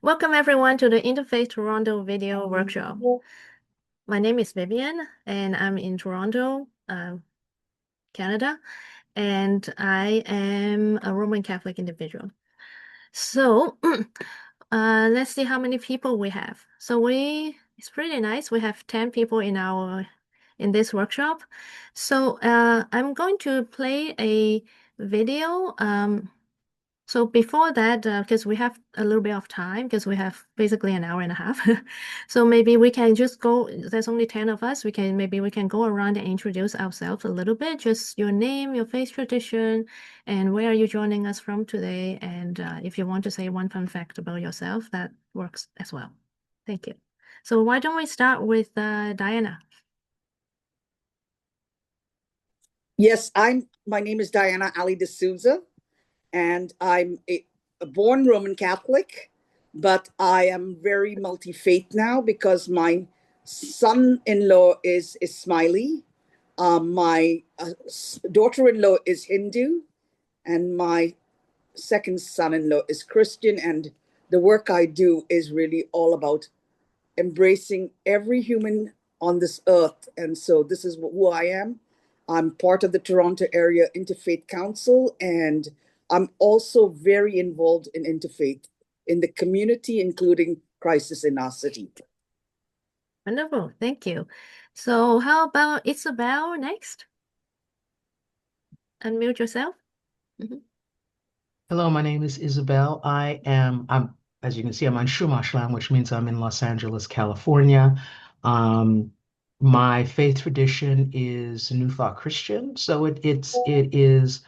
Welcome everyone to the Interfaith Toronto video workshop. My name is Vivian and I'm in Toronto, Canada, and I am a Roman Catholic individual. So let's see how many people we have. It's pretty nice. We have 10 people in this workshop. So I'm going to play a video. So before that, because we have a little bit of time, because we have basically an hour and a half. So maybe we can just go, there's only 10 of us. Maybe we can go around and introduce ourselves a little bit, just your name, your faith tradition, and where are you joining us from today? And if you want to say one fun fact about yourself, that works as well. Thank you. So why don't we start with Diana? Yes, my name is Diana Ali de Souza, and I'm a born Roman Catholic, but I am very multi-faith now because my son-in-law is Ismaili, my daughter-in-law is Hindu, and my second son-in-law is Christian, and the work I do is really all about embracing every human on this earth. And so this is who I am. I'm part of the Toronto Area Interfaith Council, and I'm also very involved in interfaith in the community, including Crisis in Our City. Wonderful, thank you. So how about Isabel next? Unmute yourself. Hello, my name is Isabel. As you can see, I'm on Shumashlam, which means I'm in Los Angeles, California. My faith tradition is New Thought Christian, so it is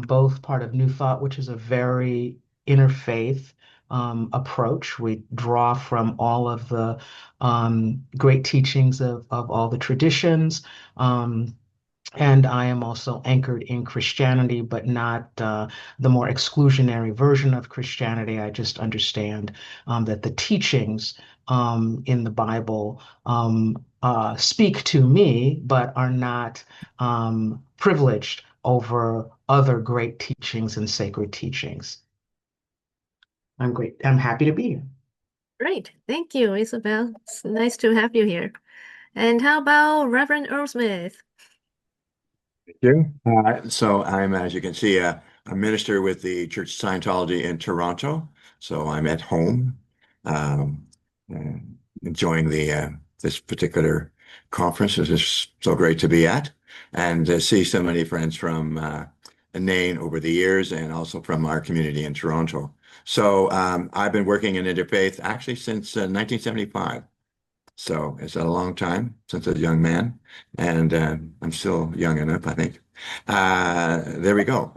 both part of New Thought, which is a very interfaith approach. We draw from all of the great teachings of all the traditions. And I am also anchored in Christianity, but not the more exclusionary version of Christianity. I just understand that the teachings in the Bible speak to me, but are not privileged over other great teachings and sacred teachings. I'm happy to be here. Great. Thank you, Isabel. It's nice to have you here. And how about Reverend Earl Smith? Thank you. So I'm, as you can see, a minister with the Church of Scientology in Toronto. So I'm at home, enjoying this particular conference. It's just so great to be at and to see so many friends from NAIN over the years and also from our community in Toronto. So I've been working in interfaith actually since 1975. So it's a long time since I was a young man, and I'm still young enough, I think. There we go.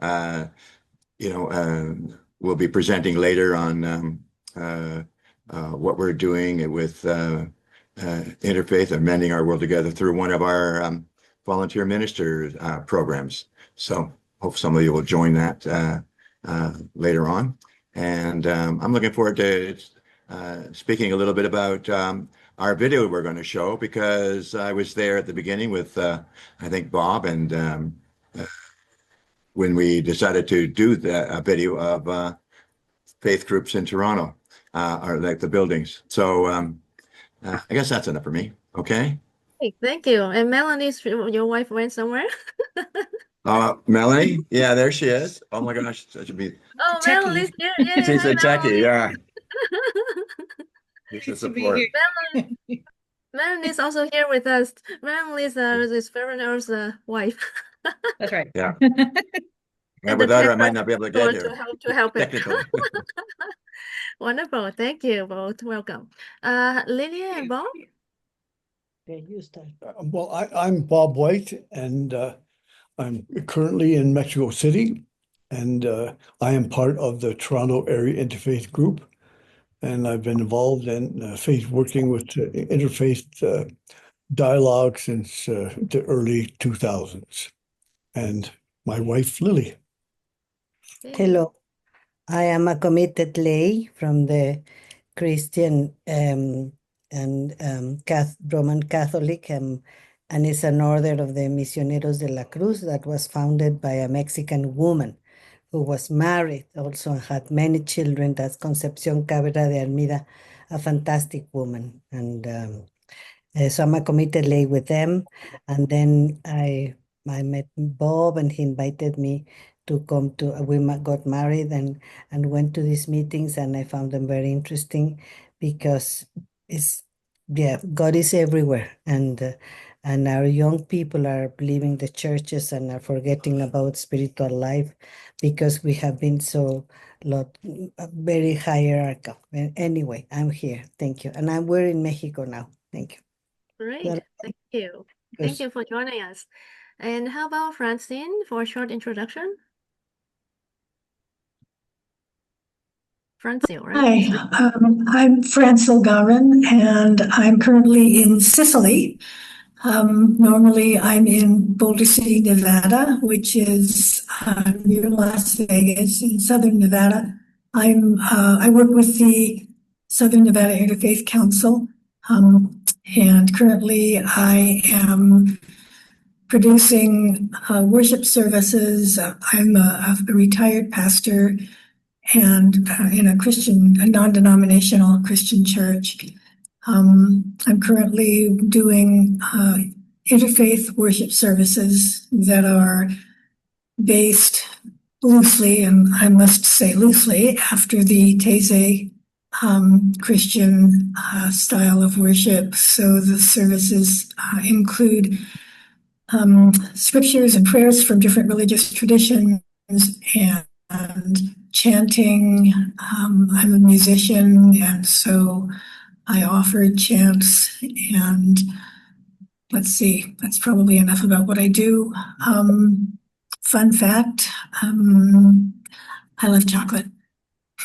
We'll be presenting later on what we're doing with Interfaith and Mending Our World Together through one of our volunteer minister programs. So hope some of you will join that later on. And I'm looking forward to speaking a little bit about our video we're going to show, because I was there at the beginning with, I think, Bob, and when we decided to do a video of faith groups in Toronto, or like the buildings. So I guess that's enough for me. Okay. Hey, thank you. And Melanie's, your wife went somewhere? Melanie? Yeah, there she is. Oh my gosh, that should be. Oh, Melanie's here. Yeah, She's a techie, yeah. Melanie's also here with us. Melanie's is Reverend Earl's wife. That's right. Yeah. And without her, I might not be able to get here. To help it. Wonderful. Thank you both. Welcome. Lillian and Bob? Well, I'm Bob White, and I'm currently in Mexico City, and I am part of the Toronto Area Interfaith Group, and I've been involved in faith working with interfaith dialogue since the early 2000s. And my wife, Lily. Hello, I am a committed lay from the Christian and Roman Catholic, and it's an order of the Misioneros de la Cruz that was founded by a Mexican woman who was married also and had many children. That's Concepcion Cabrera de Almida, a fantastic woman. And so I'm a committed lay with them. And then I met Bob, and he invited me to come to, got married and went to these meetings, and I found them very interesting because God is everywhere. And our young people are leaving the churches and are forgetting about spiritual life because we have been so very hierarchical. Anyway, I'm here. Thank you. And we're in Mexico now. Thank you. Great. Thank you. Thank Yes. you for joining us. And how about Francine for a short introduction? Francine, right? Hi, I'm Francil Garin, and I'm currently in Sicily. Normally, I'm in Boulder City, Nevada, which is near Las Vegas in Southern Nevada. I work with the Southern Nevada Interfaith Council, and currently I am producing worship services. I'm a retired pastor and in a non-denominational Christian church. I'm currently doing interfaith worship services that are based loosely, and I must say loosely, after the Taizé Christian style of worship. So the services include scriptures and prayers from different religious traditions and chanting. I'm a musician, and so I offer chants. And let's see, that's probably enough about what I do. Fun fact, I love chocolate.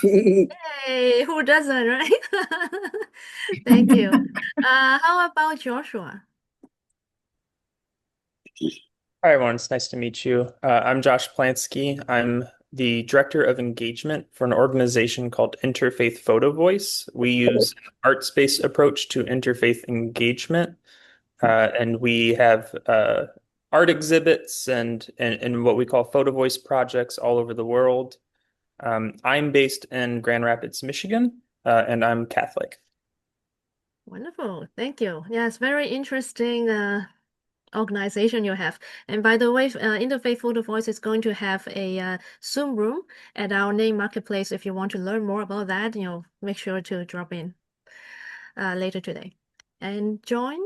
Hey, who doesn't, right? Thank you. How about Joshua? Hi, everyone. It's nice to meet you. I'm Josh Plansky. I'm the Director of Engagement for an organization called Interfaith Photo Voice. We use an arts-based approach to interfaith engagement, and we have art exhibits and what we call photo voice projects all over the world. I'm based in Grand Rapids, Michigan, and I'm Catholic. Wonderful. Thank you. Yes, very interesting organization you have. And by the way, Interfaith Photo Voice is going to have a Zoom room at our NAIN Marketplace. If you want to learn more about that, make sure to drop in later today. And John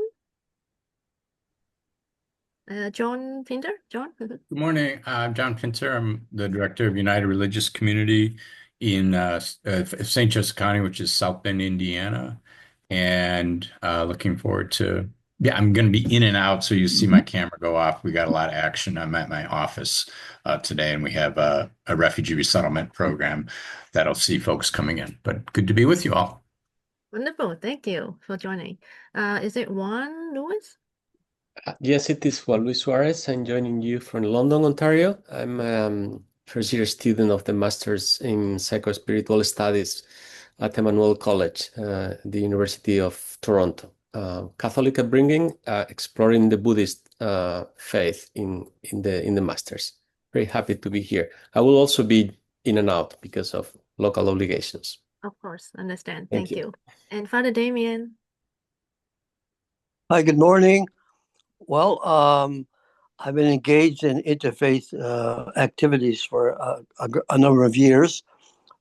Pinter? John? Good morning. I'm John Pinter. I'm the director of United Religious Community in St. Joseph County, which is South Bend, Indiana. And looking forward to, I'm going to be in and out. So you see my camera go off. We got a lot of action. I'm at my office today, and we have a refugee resettlement program that'll see folks coming in. But good to be with you all. Wonderful. Thank you for joining. Is it Juan Lewis? Yes, it is Juan Luis Suarez. I'm joining you from London, Ontario. I'm a first-year student of the Masters in Psycho-Spiritual Studies at Emmanuel College, the University of Toronto. Catholic upbringing, exploring the Buddhist faith in the Masters. Very happy to be here. I will also be in and out because of local obligations. Of course, understand. Thank Thank you. And Father Damien? Hi, good morning. Well, I've been engaged in interfaith activities for a number of years,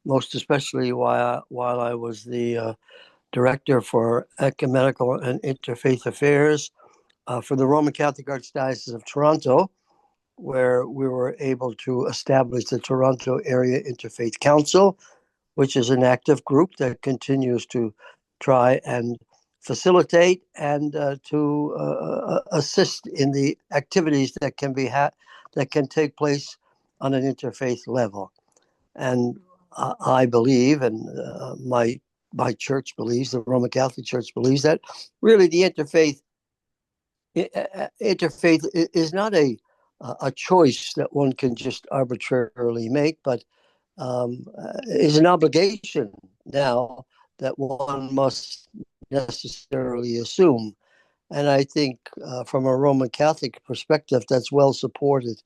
most especially while I was the director for ecumenical and interfaith affairs for the Roman Catholic Archdiocese of Toronto, where we were able to establish the Toronto Area Interfaith Council, which is an active group that continues to try and facilitate and to assist in the activities that can take place on an interfaith level. And I believe, and my church believes, the Roman Catholic Church believes, that really the interfaith is not a choice that one can just arbitrarily make, but is an obligation now that one must necessarily assume. And I think from a Roman Catholic perspective, that's well supported.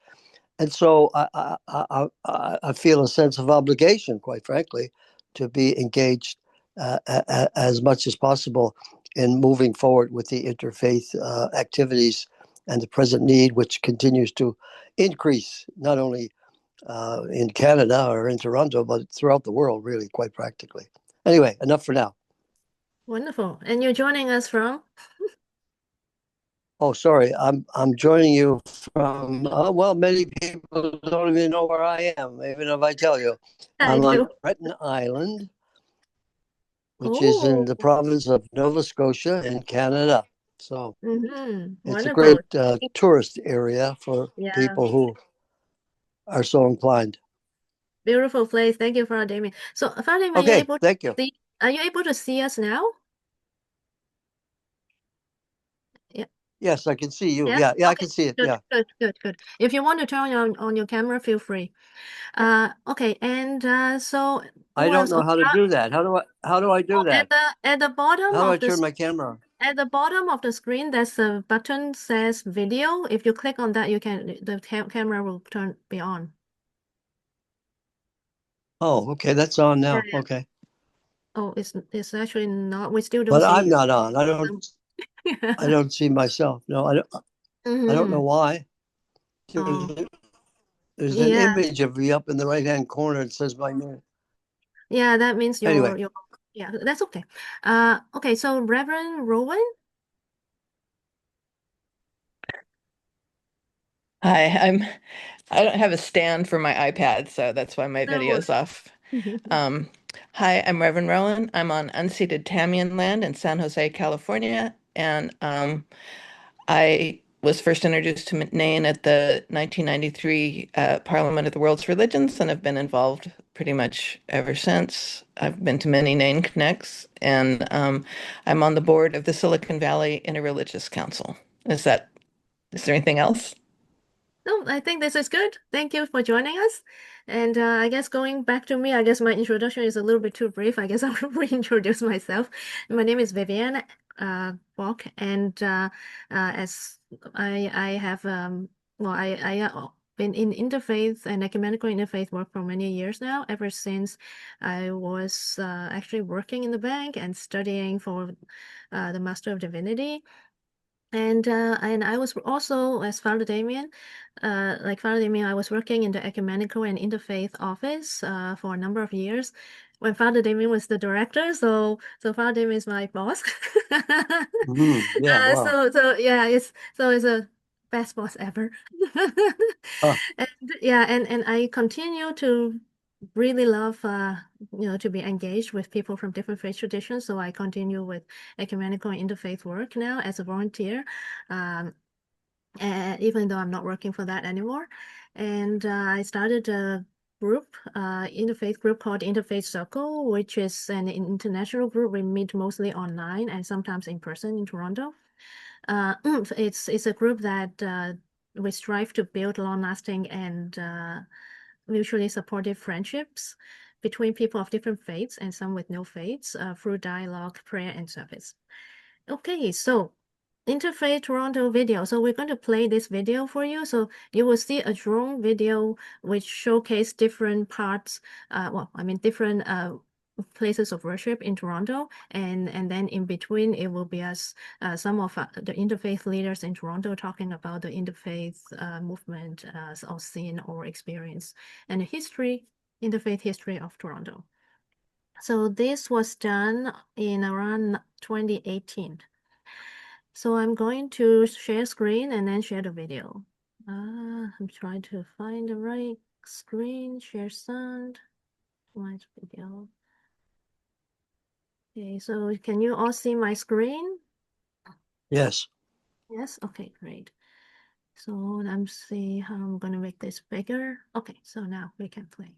And so I feel a sense of obligation, quite frankly, to be engaged as much as possible in moving forward with the interfaith activities and the present need, which continues to increase, not only in Canada or in Toronto, but throughout the world, really, quite practically. Anyway, enough for now. Wonderful. And you're joining us from? Oh, sorry. I'm joining you from, well, many people don't even know where I am, even if I tell you. I I'm on do. Breton Island, which is in the Oh, province of Nova Scotia in Canada. So it's a wonderful. great tourist area for Yeah, people who are so inclined. beautiful place. Thank you, Father Damien. So, Father Damien, Okay, thank you. Are you able to see us now? Yeah. Yes, I can see you. Yes? Yeah, I Okay. can see it. Good, Yeah. good. If you want to turn on your camera, feel free. Okay, and so I who don't else? know how to do that. How do I do that? At the bottom How do I of the turn my camera? At the bottom of the screen, there's a button says video. If you click on that, the camera will be on. Oh, okay, that's on now. Yeah. Okay. Oh, it's actually not. We still don't But see I'm you. not on. I don't see myself. No, I don't know why. Oh, There's an yeah. image of me up in the right-hand corner. It says my name. Yeah, that means Anyway, yeah, that's okay. Okay, so Reverend Rowan? Hi, I don't have a stand for my iPad, so that's why my No video's off. worries. Um, Hi, I'm Reverend Rowan. I'm on unceded Tamian land in San Jose, California, and I was first introduced to NAIN at the 1993 Parliament of the World's Religions, and have been involved pretty much ever since. I've been to many NAIN Connects, and I'm on the board of the Silicon Valley Interreligious Council. Is there anything else? No, I think this is good. Thank you for joining us. And I guess going back to me, I guess my introduction is a little bit too brief. I guess I'll reintroduce myself. My name is Vivienne Bock, and as I have well, I been in interfaith and ecumenical interfaith work for many years now. Ever since I was actually working in the bank and studying for the Master of Divinity. And I was also, as Father Damien, like Father Damien, I was working in the ecumenical and interfaith office for a number of years when Father Damien was the director. So Father Damien is my boss. yeah, wow. So yeah, it's a best boss ever. And yeah, and I continue to really love to be engaged with people from different faith traditions. So I continue with ecumenical and interfaith work now as a volunteer, and even though I'm not working for that anymore. And I started a group, interfaith group called Interfaith Circle, which is an international group. We meet mostly online and sometimes in person in Toronto. It's a group that we strive to build long-lasting and mutually supportive friendships between people of different faiths and some with no faiths through dialogue, prayer, and service. Okay, so Interfaith Toronto video. So we're going to play this video for you. So you will see a drone video which showcase different parts, different places of worship in Toronto, and then in between it will be us some of the interfaith leaders in Toronto talking about the interfaith movement or scene or experience and the interfaith history of Toronto. So this was done in around 2018. So I'm going to share screen and then share the video. I'm trying to find the right screen, share sound, right video. Okay, so can you all see my screen? Yes. Yes, okay, great. So let me see how I'm gonna make this bigger. Okay, so now we can play.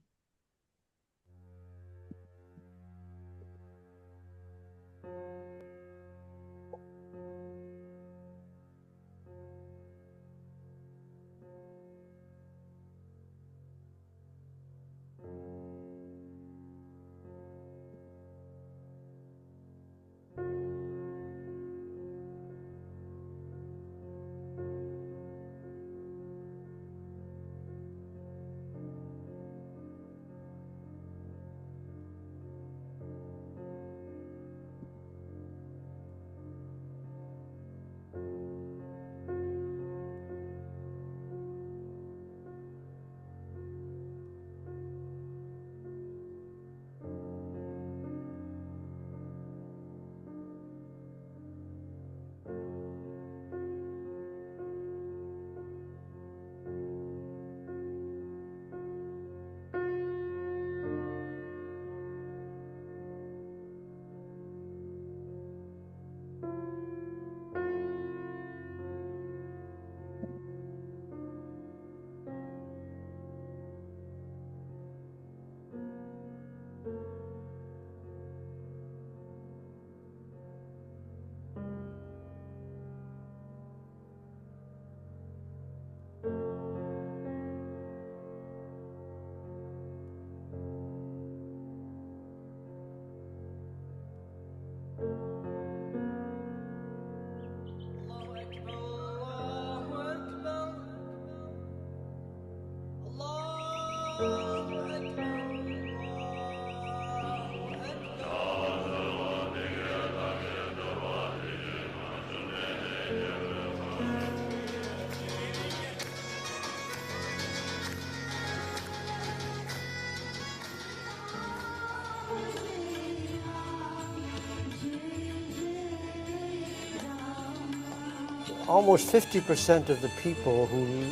Almost 50% of the people who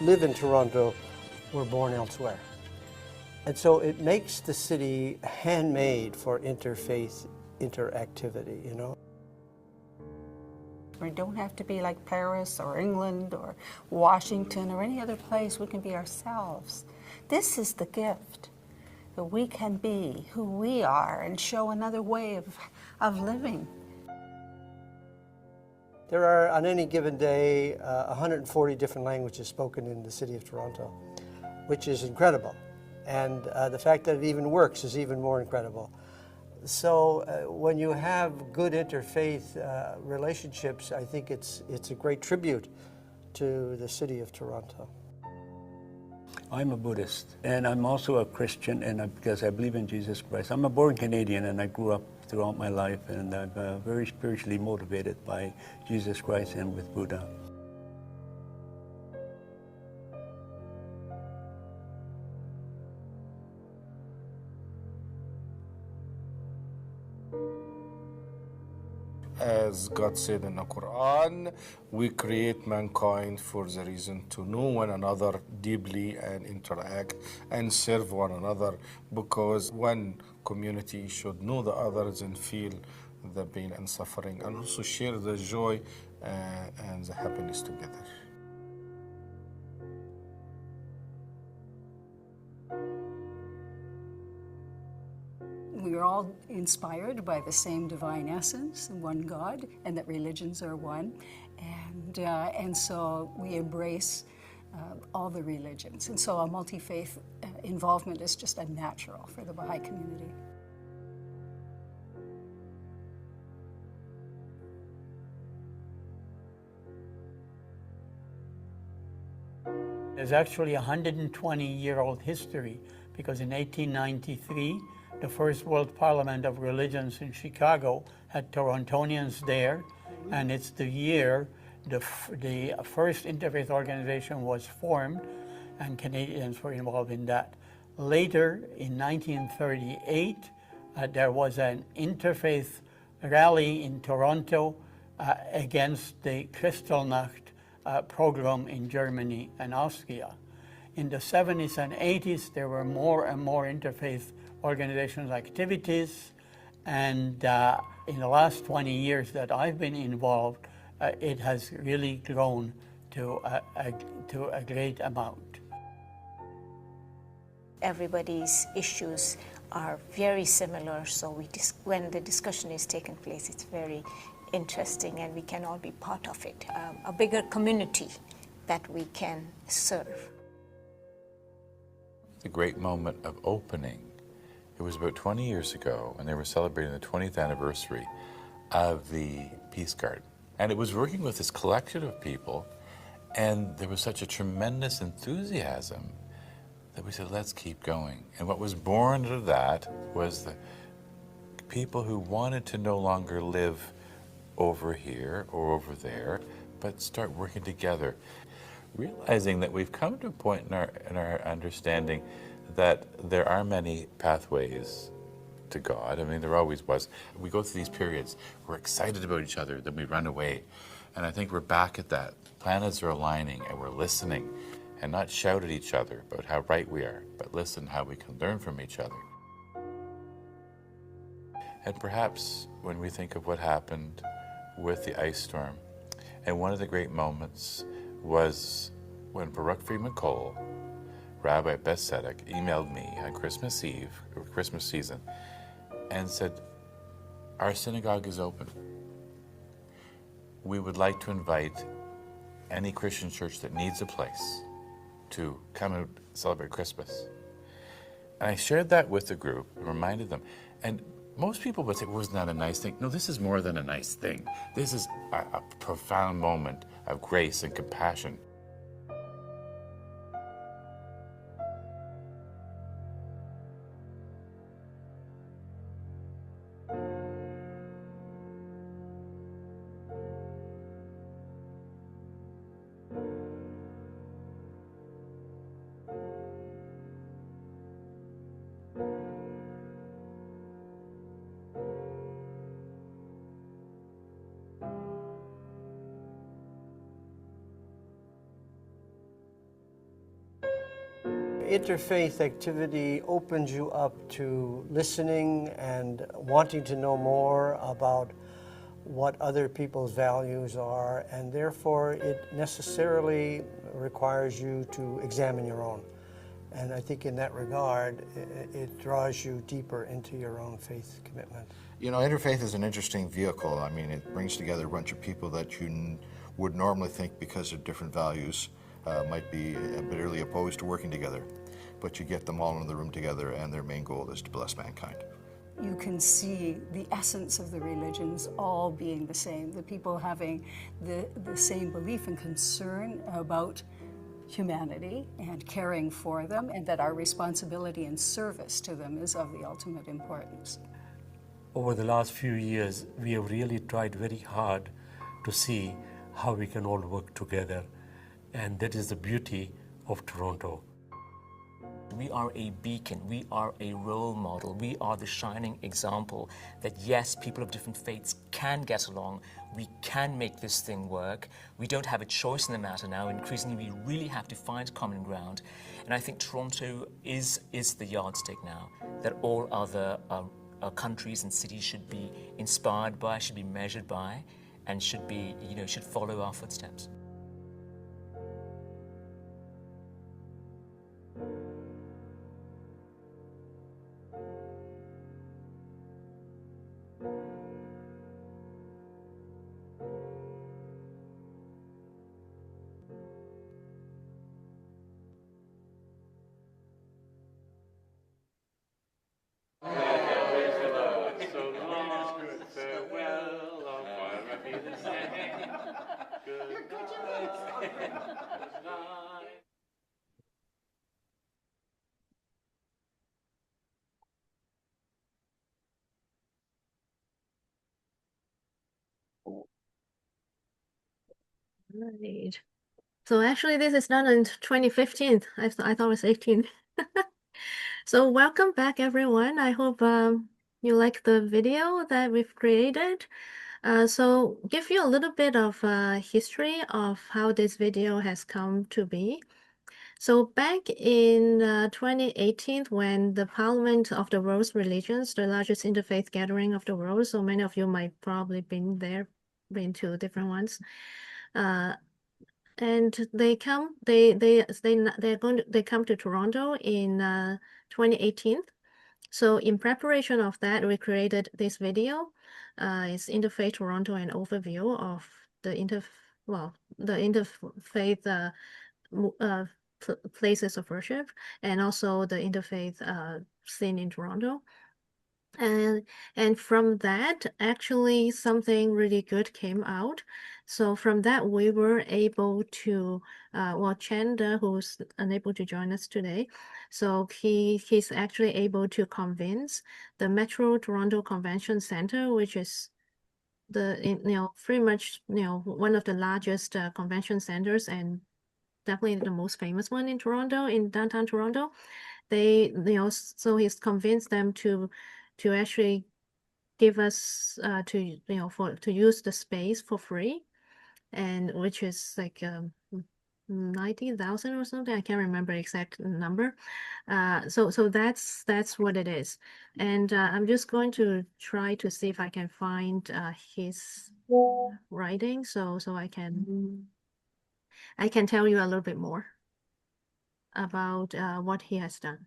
live in Toronto were born elsewhere. And so it makes the city handmade for interfaith interactivity, you know. We don't have to be like Paris or England or Washington or any other place. We can be ourselves. This is the gift, that we can be who we are and show another way of living. There are, on any given day, 140 different languages spoken in the city of Toronto, which is incredible. And the fact that it even works is even more incredible. So when you have good interfaith relationships, I think it's a great tribute to the city of Toronto. I'm a Buddhist, and I'm also a Christian, and because I believe in Jesus Christ. I'm a born Canadian, and I grew up throughout my life, and I'm very spiritually motivated by Jesus Christ and with Buddha. As God said in the Quran, we create mankind for the reason to know one another deeply and interact and serve one another, because one community should know the others and feel the pain and suffering, and also share the joy and the happiness together. We are all inspired by the same divine essence, one God, and that religions are one. And so we embrace all the religions. And so a multi-faith involvement is just a natural for the Baha'i community. There's actually a 120-year-old history, because in 1893, the first World Parliament of Religions in Chicago had Torontonians there, and it's the year the first interfaith organization was formed, and Canadians were involved in that. Later, in 1938, there was an interfaith rally in Toronto against the Kristallnacht program in Germany and Austria. In the 70s and 80s, there were more and more interfaith organizations activities, and in the last 20 years that I've been involved, it has really grown to a great amount. Everybody's issues are very similar, so when the discussion is taking place, it's very interesting, and we can all be part of it, a bigger community that we can serve. The great moment of opening, it was about 20 years ago, and they were celebrating the 20th anniversary of the Peace Garden. And it was working with this collection of people, and there was such a tremendous enthusiasm that we said, let's keep going. And what was born out of that was the people who wanted to no longer live over here or over there, but start working together, realizing that we've come to a point in our understanding that there are many pathways to God. I mean, there always was. We go through these periods, we're excited about each other, then we run away. And I think we're back at that. Planets are aligning, and we're listening, and not shout at each other about how right we are, but listen how we can learn from each other. And perhaps when we think of what happened with the ice storm, and one of the great moments was when Baruch Freeman Cole, Rabbi Beth Tzedek, emailed me on Christmas Eve, or Christmas season, and said, our synagogue is open. We would like to invite any Christian church that needs a place to come and celebrate Christmas. And I shared that with the group and reminded them. And most people would say, wasn't that a nice thing? No, this is more than a nice thing. This is a profound moment of grace and compassion. interfaith activity opens you up to listening and wanting to know more about what other people's values are, and therefore it necessarily requires you to examine your own. And I think in that regard, it draws you deeper into your own faith commitment. You know, Interfaith is an interesting vehicle. I mean, it brings together a bunch of people that you would normally think, because of different values, might be bitterly opposed to working together. But you get them all in the room together, and their main goal is to bless mankind. You can see the essence of the religions all being the same, the people having the same belief and concern about humanity and caring for them, and that our responsibility and service to them is of the ultimate importance. Over the last few years, we have really tried very hard to see how we can all work together, and that is the beauty of Toronto. We are a beacon, we are a role model, we are the shining example that yes, people of different faiths can get along, we can make this thing work, we don't have a choice in the matter now, increasingly we really have to find common ground, and I think Toronto is the yardstick now that all other countries and cities should be inspired by, should be measured by, and should be, should follow our footsteps. Right. So actually, this is done in 2015. I thought it was 18. So welcome back, everyone. I hope you like the video that we've created. So give you a little bit of history of how this video has come to be. So back in 2018, when the Parliament of the World's Religions, the largest interfaith gathering of the world, so many of you might probably been to different ones. And they come to Toronto in 2018. So in preparation of that, we created this video. It's Interfaith Toronto, an overview of the interfaith places of worship, and also the interfaith scene in Toronto. And from that, actually something really good came out. So from that, we were able to, Chanda, who's unable to join us today, so he's actually able to convince the Metro Toronto Convention Center, which is pretty much one of the largest convention centers, and definitely the most famous one in Toronto, in downtown Toronto. So he's convinced them to actually give us to use the space for free, and which is like 90,000 or something. I can't remember exact number. So that's what it is. And I'm just going to try to see if I can find his writing, so I can tell you a little bit more about what he has done.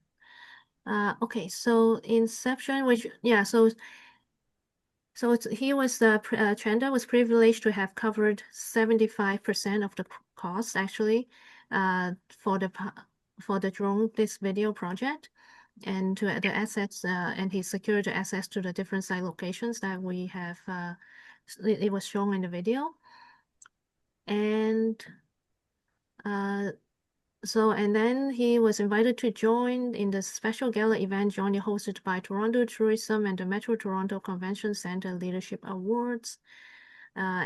Okay, so Inception, Chanda was privileged to have covered 75% of the cost actually for the drone this video project, and to the assets, and he secured the access to the different site locations that we have. It was shown in the video, and and then he was invited to join in the special gala event jointly hosted by Toronto Tourism and the Metro Toronto Convention Center Leadership Awards,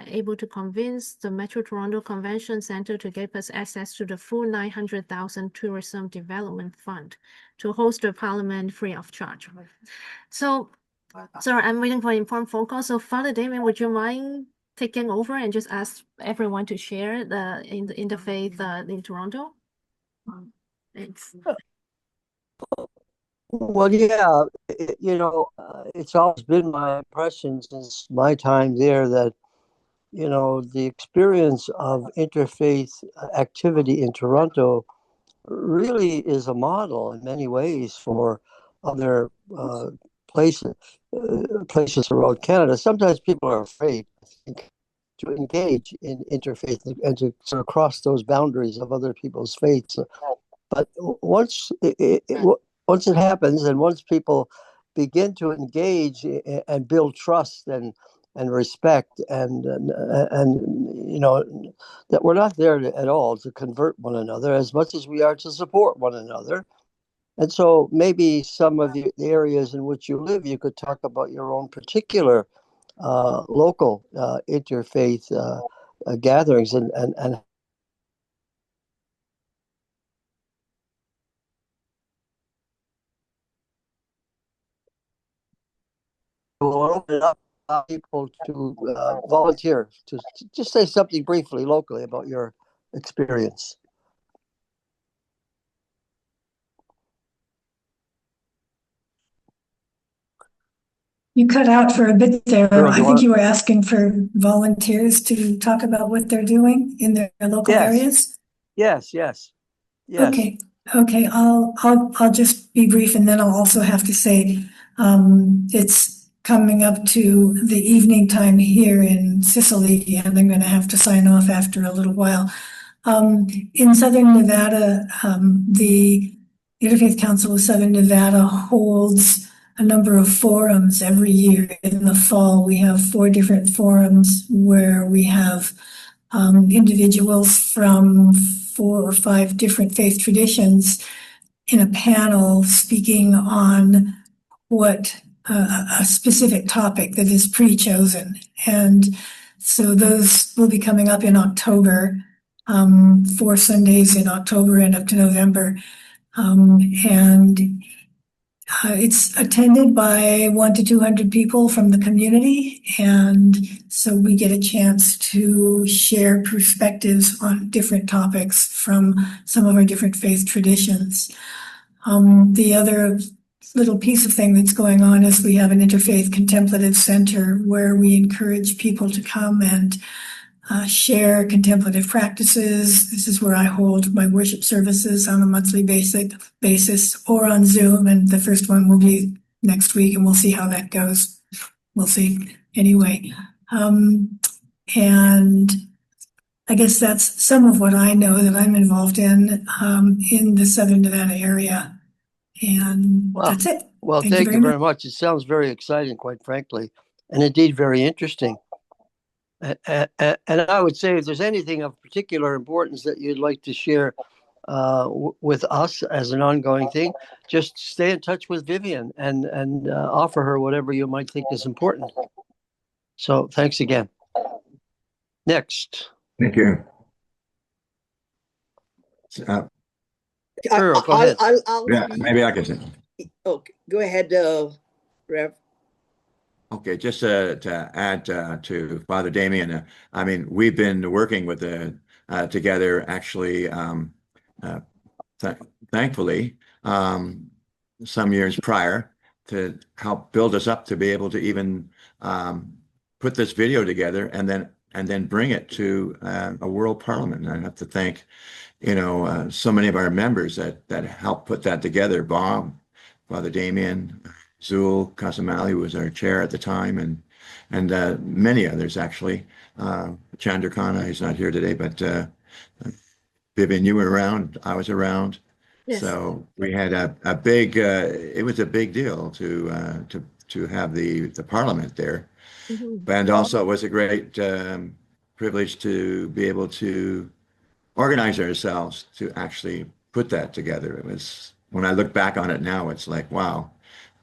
able to convince the Metro Toronto Convention Center to give us access to the full 900,000 Tourism Development Fund to host the Parliament free of charge. So, sorry, I'm waiting for an important phone call. So, Father Damien, would you mind taking over and just ask everyone to share the interfaith in Toronto? Thanks. Well, yeah, it's always been my impression since my time there that, the experience of interfaith activity in Toronto really is a model in many ways for other places places around Canada. Sometimes people are afraid, I think, to engage in interfaith and to sort of cross those boundaries of other people's faiths. But once it happens, and once people begin to engage and build trust and respect, and that we're not there at all to convert one another as much as we are to support one another. And so maybe some of the areas in which you live, you could talk about your own particular local interfaith gatherings and we'll open it up people to volunteer to just say something briefly locally about your experience. You cut out for a bit there. Sure, I think you were asking for volunteers to talk about what they're doing in their local areas. Yes. Okay. I'll just be brief, and then I'll also have to say it's coming up to the evening time here in Sicily, and I'm going to have to sign off after a little while. In Southern Nevada, the Interfaith Council of Southern Nevada holds a number of forums every year. In the fall, we have 4 different forums where we have individuals from 4 or 5 different faith traditions in a panel speaking on what a specific topic that is pre-chosen. And so those will be coming up in October, 4 Sundays in October and up to November. And it's attended by 100 to 200 people from the community. And so we get a chance to share perspectives on different topics from some of our different faith traditions. The other little piece of thing that's going on is we have an interfaith contemplative center where we encourage people to come and share contemplative practices. This is where I hold my worship services on a monthly basis or on Zoom. And the first one will be next week, and we'll see how that goes. We'll see. Anyway, and I guess that's some of what I know that I'm involved in the Southern Nevada area. And that's it. Well, thank you very much. It sounds very exciting, quite frankly, and indeed very interesting. And I would say if there's anything of particular importance that you'd like to share with us as an ongoing thing, just stay in touch with Vivian and offer her whatever you might think is important. So thanks again. Next. Thank you. Sure, go ahead. Yeah, maybe I can say. Okay, go ahead, Rev. Okay, just to add to Father Damien, I mean, we've been working with together actually, thankfully, some years prior to help build us up to be able to even put this video together and then bring it to a world parliament. And I have to thank, so many of our members that helped put that together. Bob, Father Damien, Zul Kasamali was our chair at the time, and many others actually. Chandrakana, he's not here today, but Vivian, you were around. I was around. Yes. So we had a big. It was a big deal to have the parliament there, and also it was a great privilege to be able to organize ourselves to actually put that together. It was, when I look back on it now, it's like, wow.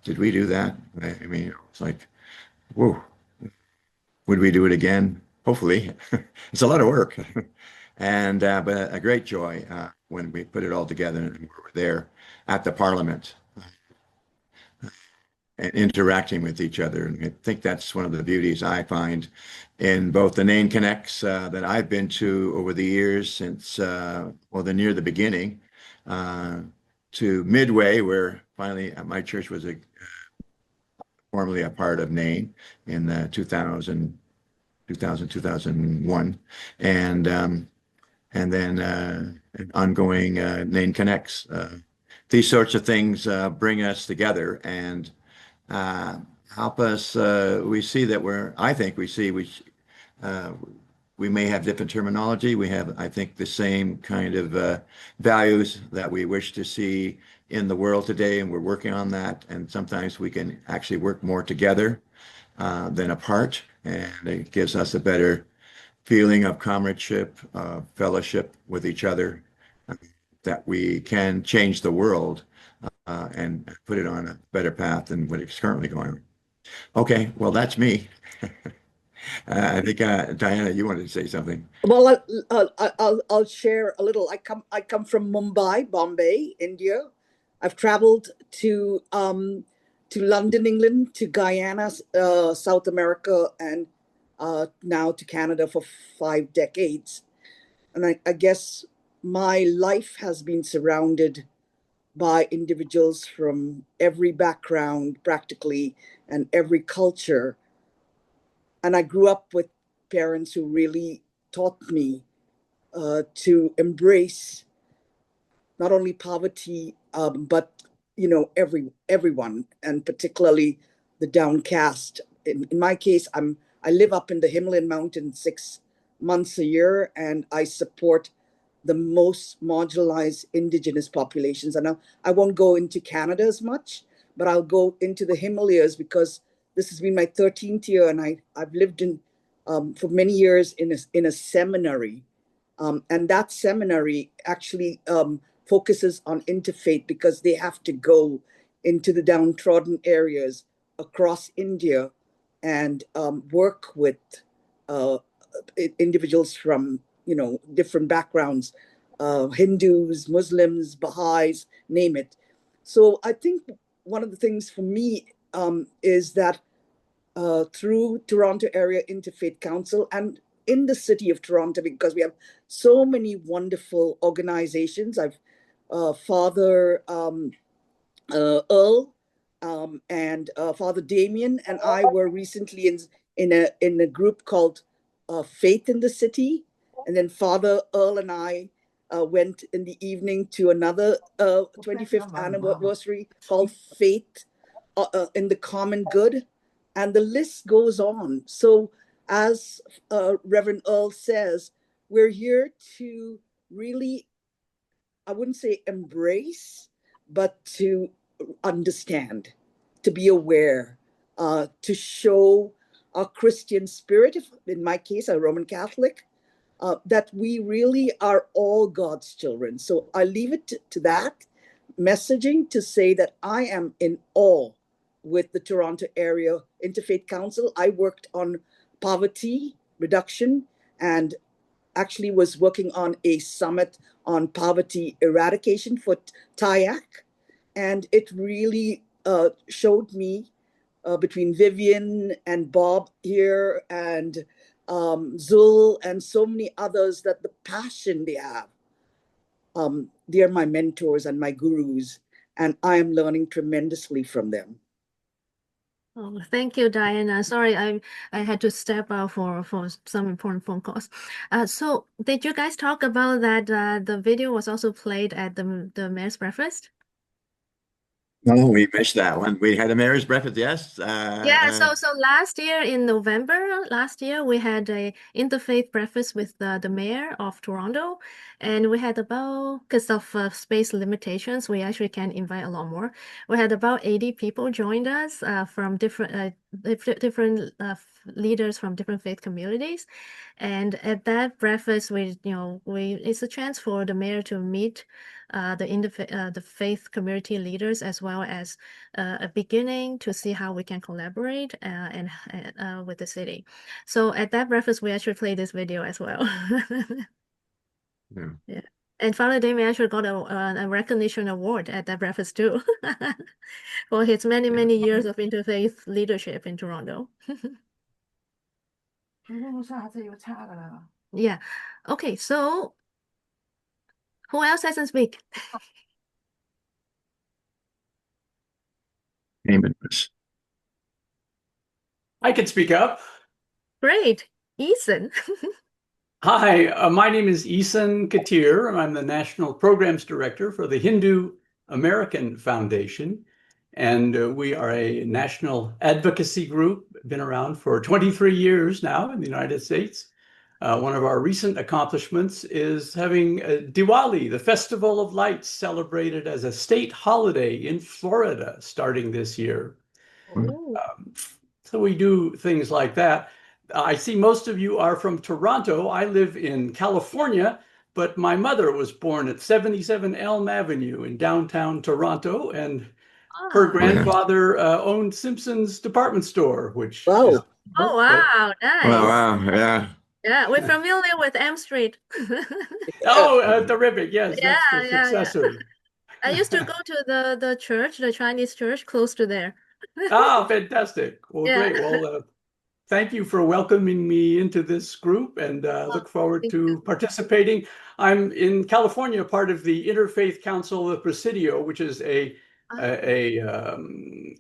Did we do that? I mean, it's like, whoa, would we do it again? Hopefully. It's a lot of work. And but a great joy when we put it all together and we were there at the Parliament and interacting with each other. And I think that's one of the beauties I find in both the NAIN Connects that I've been to over the years since, near the beginning. to midway, where finally my church was formerly a part of NAIN in 2000, 2001, and then an ongoing NAIN Connects. These sorts of things bring us together and help us. We see that I think we may have different terminology. We have, I think, the same kind of values that we wish to see in the world today, and we're working on that. And sometimes we can actually work more together than apart, and it gives us a better feeling of comradeship, fellowship with each other, that we can change the world and put it on a better path than what it's currently going. Okay, well, that's me. I think Diana, you wanted to say something. Well, I'll share a little. I come from Mumbai, Bombay, India. I've traveled to London, England, to Guyana, South America, and now to Canada for 5 decades. And I guess my life has been surrounded by individuals from every background, practically, and every culture. And I grew up with parents who really taught me to embrace not only poverty, but everyone, and particularly the downcast. In my case, I live up in the Himalayan mountains 6 months a year, and I support the most marginalized indigenous populations. And I won't go into Canada as much, but I'll go into the Himalayas because this has been my 13th year, and I've lived in for many years in a seminary. And that seminary actually focuses on interfaith because they have to go into the downtrodden areas across India and work with individuals from different backgrounds, Hindus, Muslims, Baha'is, name it. So I think one of the things for me is that through Toronto Area Interfaith Council and in the city of Toronto, because we have so many wonderful organizations. Father Earl and Father Damien and I were recently in a group called Faith in the City, and then Father Earl and I went in the evening to another 25th anniversary called Faith in the Common Good, and the list goes on. So as Reverend Earl says, we're here to really, I wouldn't say embrace, but to understand, to be aware, to show our Christian spirit, in my case, a Roman Catholic, that we really are all God's children. So I leave it to that messaging to say that I am in awe with the Toronto Area Interfaith Council. I worked on poverty reduction and actually was working on a summit on poverty eradication for TIAC. And it really showed me between Vivian and Bob here and Zul and so many others that the passion they have. They are my mentors and my gurus, and I am learning tremendously from them. Oh, thank you, Diana. Sorry, I had to step out for some important phone calls. So did you guys talk about that the video was also played at the mayor's breakfast? No, we missed that one. We had a mayor's breakfast, yes. Yeah, so last year in November, we had a interfaith breakfast with the mayor of Toronto, and we had about, because of space limitations, we actually can invite a lot more. We had about 80 people joined us from different leaders from different faith communities, and at that breakfast, it's a chance for the mayor to meet the faith community leaders, as well as a beginning to see how we can collaborate and with the city. So at that breakfast, we actually played this video as well. Yeah. Yeah. And Father Damien actually got a recognition award at that breakfast too, for his many years of interfaith leadership in Toronto. Yeah. Okay, so who else hasn't speak? name address. I can speak up. Great. Ethan. Hi, my name is Ethan Katir. I'm the National Programs Director for the Hindu American Foundation. And we are a national advocacy group, been around for 23 years now in the United States. One of our recent accomplishments is having Diwali, the Festival of Lights, celebrated as a state holiday in Florida starting this year. So we do things like that. I see most of you are from Toronto. I live in California, but my mother was born at 77 Elm Avenue in downtown Toronto, and her grandfather owned Simpson's department store, which is Oh, wow. Nice. Wow, yeah. Yeah, we're familiar with M Street. Oh, terrific. Yes, Yeah, that's the yeah, yeah. successor. I used to go to the church, the Chinese church close to there. Ah, fantastic. Well, Yeah. great. Well, thank you for welcoming me into this group, and look forward to participating. I'm in California, part of the Interfaith Council of Presidio, which is a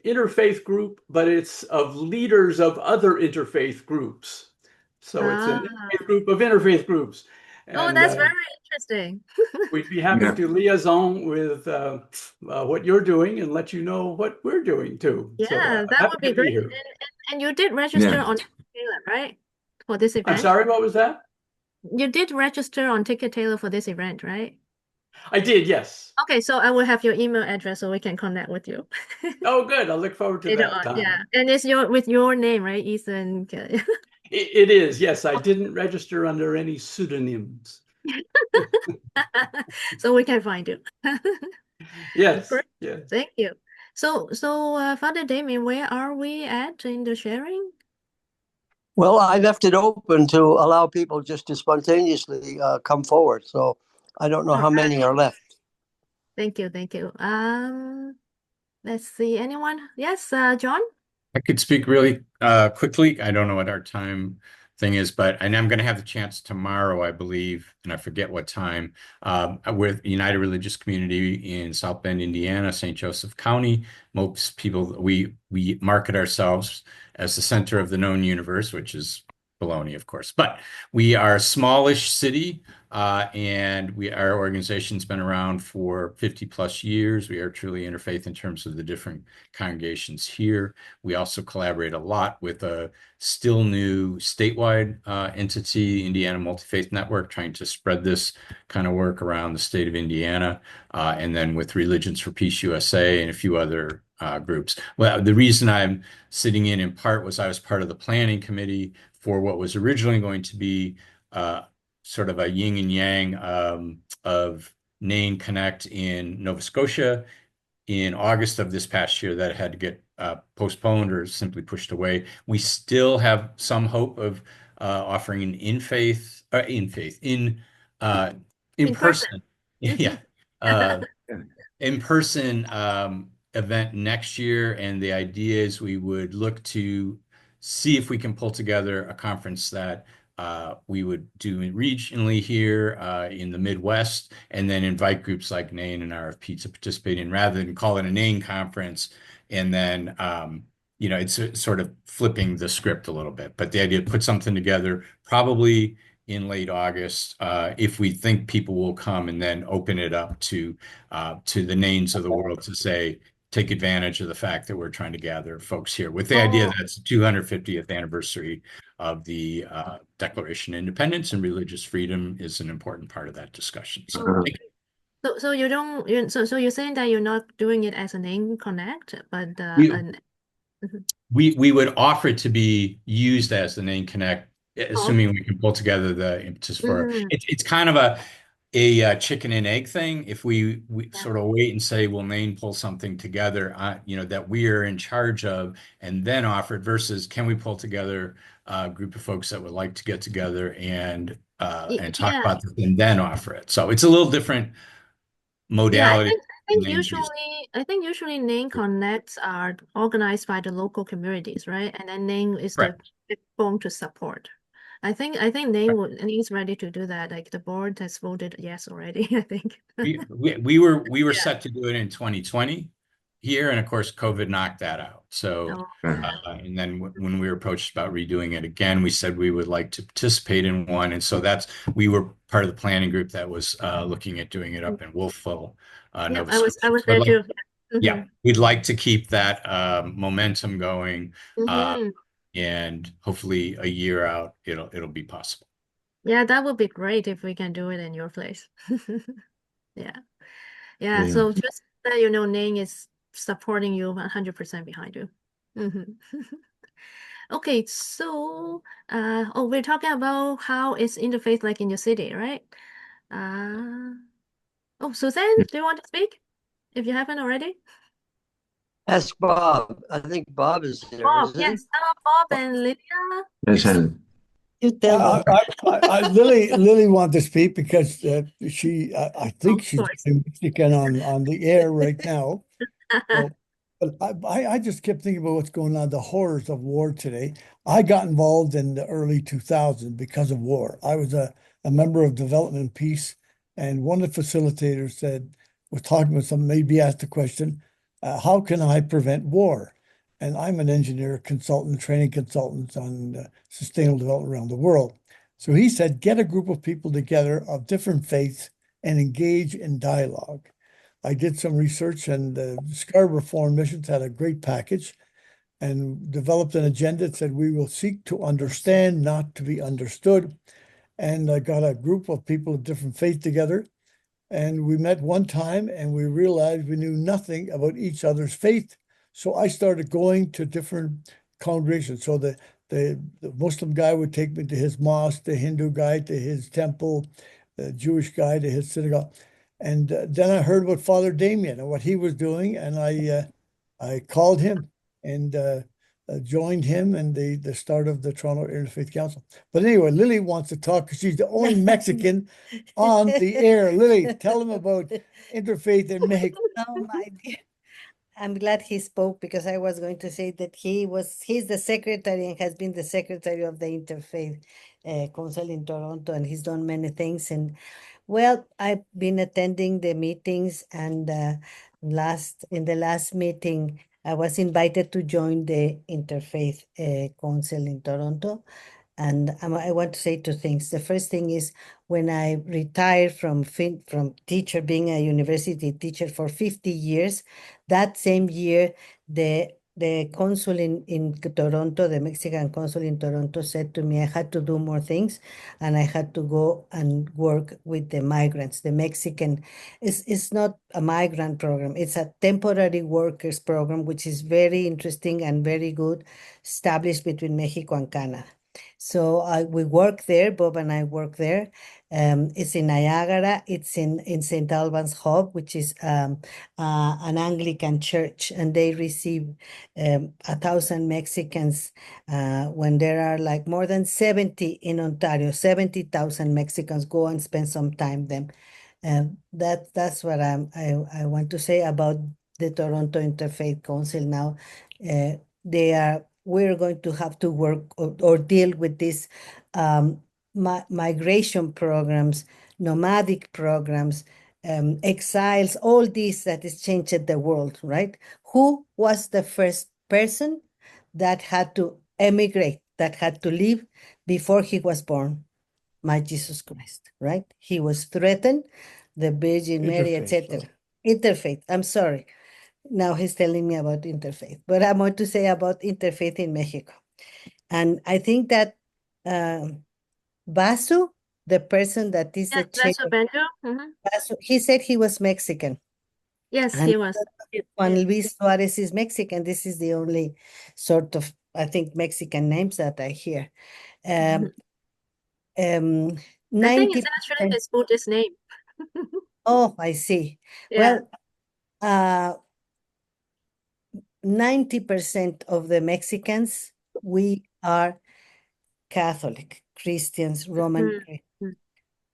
interfaith group, but it's of leaders of other interfaith groups. So it's an interfaith group of interfaith groups. Oh, And that's very interesting. we'd be happy to liaison with what you're doing and let you know what we're doing too. Yeah, So, that happy would be to be great. here. And you did register Yeah. on Ticket right? For this event? I'm sorry, what was that? You did register on Ticket Tailor for this event, right? I did, yes. Okay, so I will have your email address so we can connect with you. Oh, good. I'll look forward to Later that on, time. yeah. And it's with your name, right, Ethan? It is, yes. I didn't register under any pseudonyms. So we can find you. Yes, Great. yes. Thank you. So, Father Damien, where are we at in the sharing? Well, I left it open to allow people just to spontaneously come forward. So I don't know how many are left. Thank you, thank you. Let's see, anyone? Yes, John? I could speak really quickly. I don't know what our time thing is, but and I'm going to have the chance tomorrow, I believe, and I forget what time, with United Religious Community in South Bend, Indiana, St. Joseph County. Most people, we market ourselves as the center of the known universe, which is baloney, of course. But we are a smallish city, and our organization's been around for 50 plus years. We are truly interfaith in terms of the different congregations here. We also collaborate a lot with a still new statewide entity, Indiana Multi-Faith Network, trying to spread this kind of work around the state of Indiana, and then with Religions for Peace USA and a few other groups. Well, the reason I'm sitting in part was I was part of the planning committee for what was originally going to be sort of a yin and yang of NAIN Connect in Nova Scotia in August of this past year that had to get postponed or simply pushed away. We still have some hope of offering an in person, yeah, in person event next year. And the idea is we would look to see if we can pull together a conference that we would do regionally here in the Midwest, and then invite groups like NAIN and RFP to participate in, rather than call it a NAIN conference. And then, it's sort of flipping the script a little bit. But the idea to put something together probably in late August, if we think people will come, and then open it up to the NAINs of the world to say, take advantage of the fact that we're trying to gather folks here with the idea that it's the 250th anniversary of the Declaration of Independence, and religious freedom is an important part of that discussion. So, So you don't, so you're saying that you're not doing it as a NAIN Connect, but we would offer it to be used as the NAIN Connect, assuming we can pull together the impetus for it. It's kind of a chicken and egg thing. If we sort of wait and say, will NAIN pull something together, that we are in charge of, and then offer it, versus can we pull together a group of folks that would like to get together and talk about this and then offer it. So it's a little different modality. I think usually NAIN Connects are organized by the local communities, right? And then NAIN is the backbone to support. I think NAIN is ready to do that. Like the board has voted yes already, I think. we were set to do it in 2020. here, and of course, COVID knocked that out. So, Oh, and then when we were approached about redoing it again, we said we would like to participate in one, and so we were part of the planning group that was looking at doing it up in Wolfville, yeah, Nova I was Scotia. there too. Yeah, we'd like to keep that momentum going, Mhm. and hopefully a year out, it'll be possible. Yeah, that would be great if we can do it in your place. Yeah. Yeah. Yeah. So just that you know, NAIN is supporting you 100% behind you. Okay, so we're talking about how it's interfaith like in your city, right? Suzanne, do you want to speak? If you haven't already? Ask Bob. I think Bob is there, Bob, isn't he? yes. Hello, Bob and Lydia. Yes, and You tell them. Lily wanted to speak because I think Of she's course. getting Mexican on the air right now. So, but I just kept thinking about what's going on, the horrors of war today. I got involved in the early 2000s because of war. I was a member of Development and Peace, and one of the facilitators was talking with some, maybe asked the question, how can I prevent war? And I'm an engineer consultant, training consultant on sustainable development around the world. So he said, get a group of people together of different faiths and engage in dialogue. I did some research, and the Scarborough Foreign Missions had a great package and developed an agenda that said we will seek to understand, not to be understood. And I got a group of people of different faith together, and we met one time and we realized we knew nothing about each other's faith. So I started going to different congregations. So the Muslim guy would take me to his mosque, the Hindu guy to his temple, the Jewish guy to his synagogue. And then I heard about Father Damien and what he was doing, and I called him and joined him in the start of the Toronto Interfaith Council. But anyway, Lily wants to talk because she's the only Mexican on the air. Lily, tell them about Interfaith in Mexico. Oh my dear. I'm glad he spoke because I was going to say that he's the secretary and has been the secretary of the Interfaith Council in Toronto, and he's done many things. And well, I've been attending the meetings, and in the last meeting, I was invited to join the Interfaith Council in Toronto. And I want to say two things. The first thing is when I retired from teacher, being a university teacher for 50 years, that same year, the consul in Toronto, the Mexican consul in Toronto, said to me I had to do more things and I had to go and work with the migrants. The Mexican, it's not a migrant program, it's a temporary workers program, which is very interesting and very good, established between Mexico and Canada. So we work there, Bob and I work there. It's in Niagara, it's in St. Albans Hub, which is an Anglican church, and they receive 1,000 Mexicans when there are like more than 70 in Ontario. 70,000 Mexicans go and spend some time there. That's what I want to say about the Toronto Interfaith Council now. We're going to have to work or deal with these migration programs, nomadic programs, exiles, all these that is changed the world, right? Who was the first person that had to emigrate, that had to leave before he was born? My Jesus Christ, right? He was threatened, the Virgin Mary, etc. Interfaith, I'm sorry. Now he's telling me about interfaith, but I want to say about interfaith in Mexico. And I think that Basu, the person that is the chair, Basu, he said he was Mexican. Yes, and he was. Juan Luis Suarez is Mexican. This is the only sort of, I think, Mexican names that I hear. I think it's actually his Buddhist name. Oh, I see. Yeah. Well, 90% of the Mexicans, we are Catholic, Christians, Roman.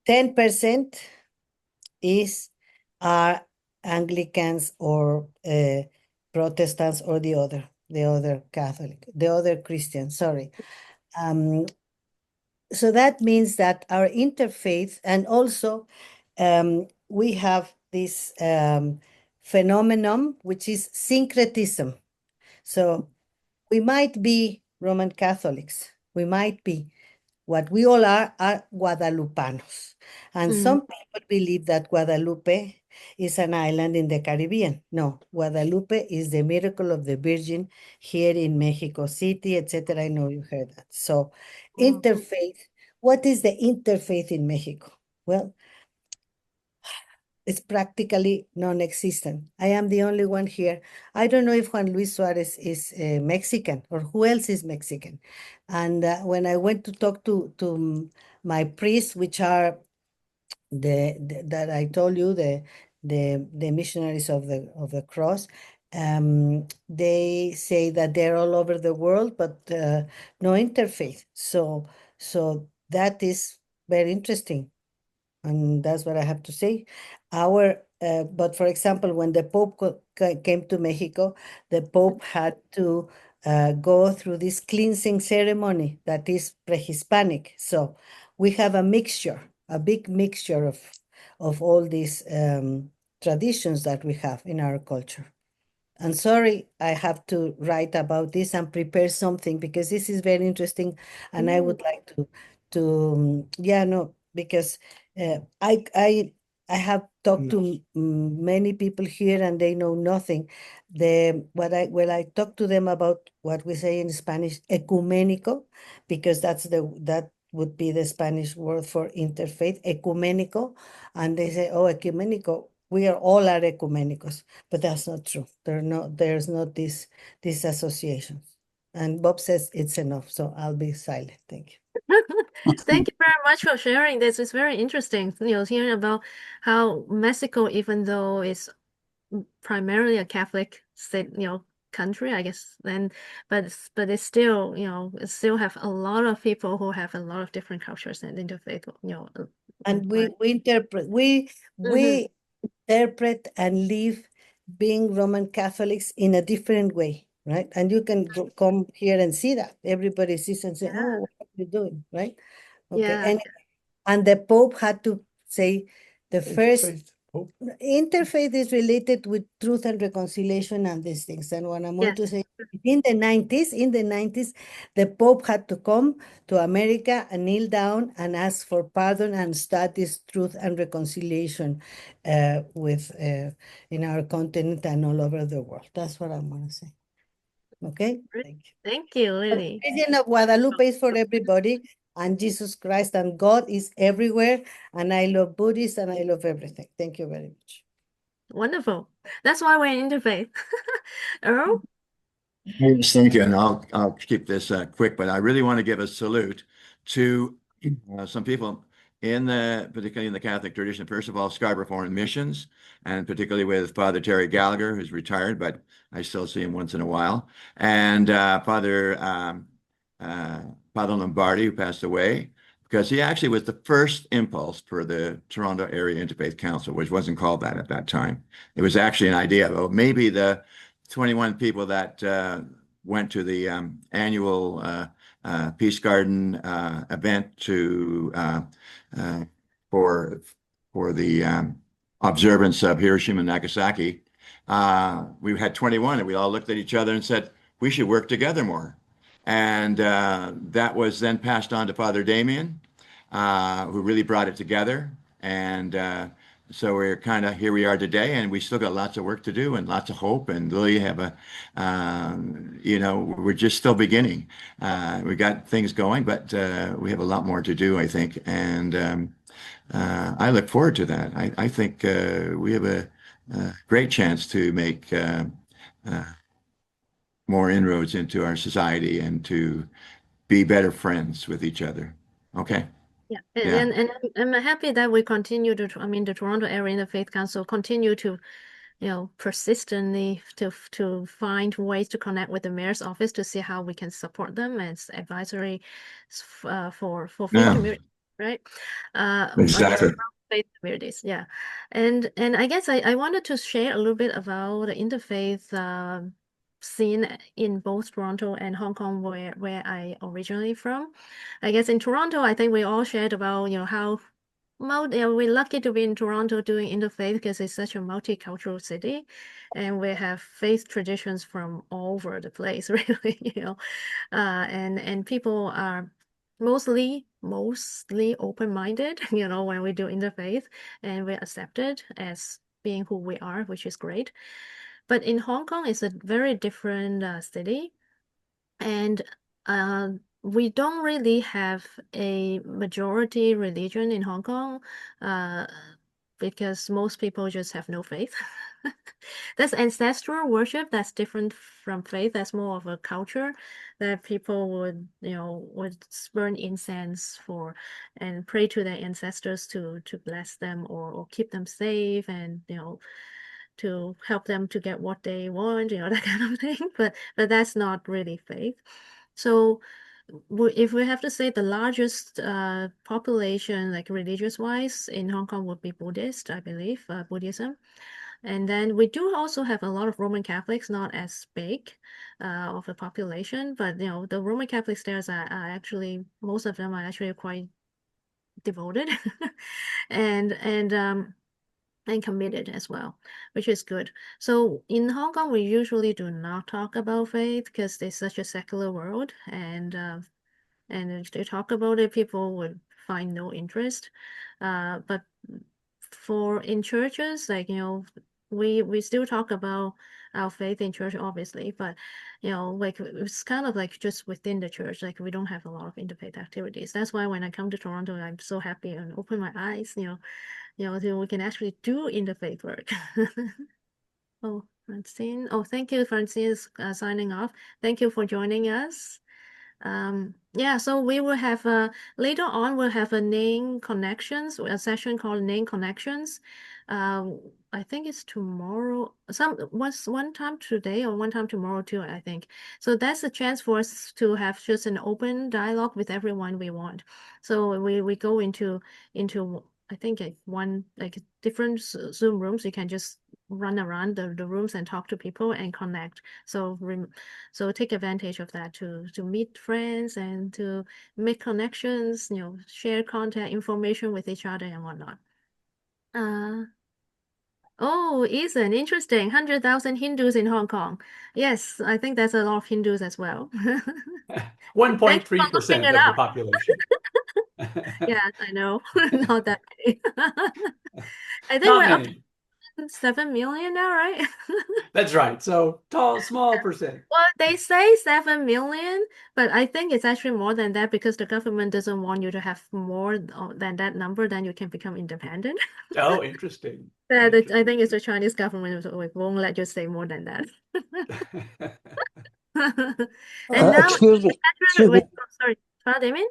10% are Anglicans or Protestants or the other Catholic, the other Christian, sorry. So that means that our interfaith, and also we have this phenomenon, which is syncretism. So we might be Roman Catholics. We might be. What we all are Guadalupanos. And some people believe that Guadalupe is an island in the Caribbean. No, Guadalupe is the miracle of the Virgin here in Mexico City, etc. I know you heard that. So interfaith, what is the interfaith in Mexico? Well, it's practically non-existent. I am the only one here. I don't know if Juan Luis Suarez is Mexican or who else is Mexican. And when I went to talk to my priests, which are that I told you, the missionaries of the cross, they say that they're all over the world, but no interfaith. So that is very interesting. And that's what I have to say. But for example, when the Pope came to Mexico, the Pope had to go through this cleansing ceremony that is pre-Hispanic. So we have a mixture, a big mixture of all these traditions that we have in our culture. And sorry, I have to write about this and prepare something because this is very interesting, and I would like because I have talked to many people here and they know nothing. When I talk to them about what we say in Spanish, ecumenico, because that would be the Spanish word for interfaith, ecumenico, and they say, oh, ecumenico. We are all ecumenicos, but that's not true. There's not this association. And Bob says it's enough, so I'll be silent. Thank you. Thank you very much for sharing this. It's very interesting, hearing about how Mexico, even though it's primarily a Catholic state, country, I guess, but it's still, it still have a lot of people who have a lot of different cultures and interfaith, And we interpret and live being Roman Catholics in a different way, right? And you can come here and see that. Everybody sees and say, oh, what are you doing, right? Okay. And the Pope had to say the first interfaith is related with truth and reconciliation and these things. And what I want to say, in the 90s, the Pope had to come to America and kneel down and ask for pardon and start this truth and reconciliation in our continent and all over the world. That's what I want to say. Okay? Thank you, Lily. The Virgin of Guadalupe is for everybody, and Jesus Christ and God is everywhere. And I love Buddhists and I love everything. Thank you very much. Wonderful. That's why we're interfaith. Earl? Yes, thank you. And I'll keep this quick, but I really want to give a salute to some people particularly in the Catholic tradition. First of all, Scarborough Foreign Missions, and particularly with Father Terry Gallagher, who's retired, but I still see him once in a while, and Father Lombardi, who passed away, because he actually was the first impulse for the Toronto Area Interfaith Council, which wasn't called that at that time. It was actually an idea of maybe the 21 people that went to the annual Peace Garden event for the observance of Hiroshima and Nagasaki. We had 21, and we all looked at each other and said, we should work together more. And that was then passed on to Father Damien, who really brought it together. And so we're kind of here we are today, and we still got lots of work to do and lots of hope. And Lily, we're just still beginning. We got things going, but we have a lot more to do, I think. And I look forward to that. I think we have a great chance to make more inroads into our society and to be better friends with each other. Okay. Yeah, and I'm happy that we continue the Toronto Area Interfaith Council continue to, persistently to find ways to connect with the mayor's office to see how we can support them as advisory for faith community, right? Exactly. Faith communities, yeah. And I guess I wanted to share a little bit about the interfaith scene in both Toronto and Hong Kong, where I originally from. I guess in Toronto, I think we all shared about how we're lucky to be in Toronto doing Interfaith because it's such a multicultural city, and we have faith traditions from all over the place, really, and people are mostly open-minded, when we do Interfaith, and we're accepted as being who we are, which is great. But in Hong Kong, it's a very different city, and we don't really have a majority religion in Hong Kong, because most people just have no faith. That's ancestral worship. That's different from faith. That's more of a culture that people would burn incense for and pray to their ancestors to bless them or keep them safe, and to help them to get what they want, that kind of thing. But that's not really faith. So if we have to say the largest population, like religious-wise, in Hong Kong would be Buddhist, I believe, Buddhism. And then we do also have a lot of Roman Catholics, not as big of a population, but the Roman Catholics there are actually, most of them are actually quite devoted and committed as well, which is good. So in Hong Kong, we usually do not talk about faith because it's such a secular world, and if they talk about it, people would find no interest. But in churches, like we still talk about our faith in church, obviously, but like it's kind of like just within the church, like we don't have a lot of interfaith activities. That's why when I come to Toronto, I'm so happy and open my eyes, so we can actually do interfaith work. Oh, Francine. Oh, thank you, Francine, is signing off. Thank you for joining us. Yeah, so we will have later on we'll have a NAIN Connections, a session called NAIN Connections. I think it's tomorrow. One time today or one time tomorrow too, I think. So that's a chance for us to have just an open dialogue with everyone we want. So we go into I think like different Zoom rooms. You can just run around the rooms and talk to people and connect. So take advantage of that to meet friends and to make connections, share contact information with each other and whatnot. Oh, Ethan, interesting. 100,000 Hindus in Hong Kong. Yes, I think there's a lot of Hindus as well. 1.3% of the population. Yeah, I know. Not that many. I think Not we're many. up to 7 million now, right? That's right. So small percent. Well, they say 7 million, but I think it's actually more than that because the government doesn't want you to have more than that number, then you can become independent. Oh, interesting. I think it's the Chinese government won't let you say more than that. And now, excuse me. Sorry, Damien?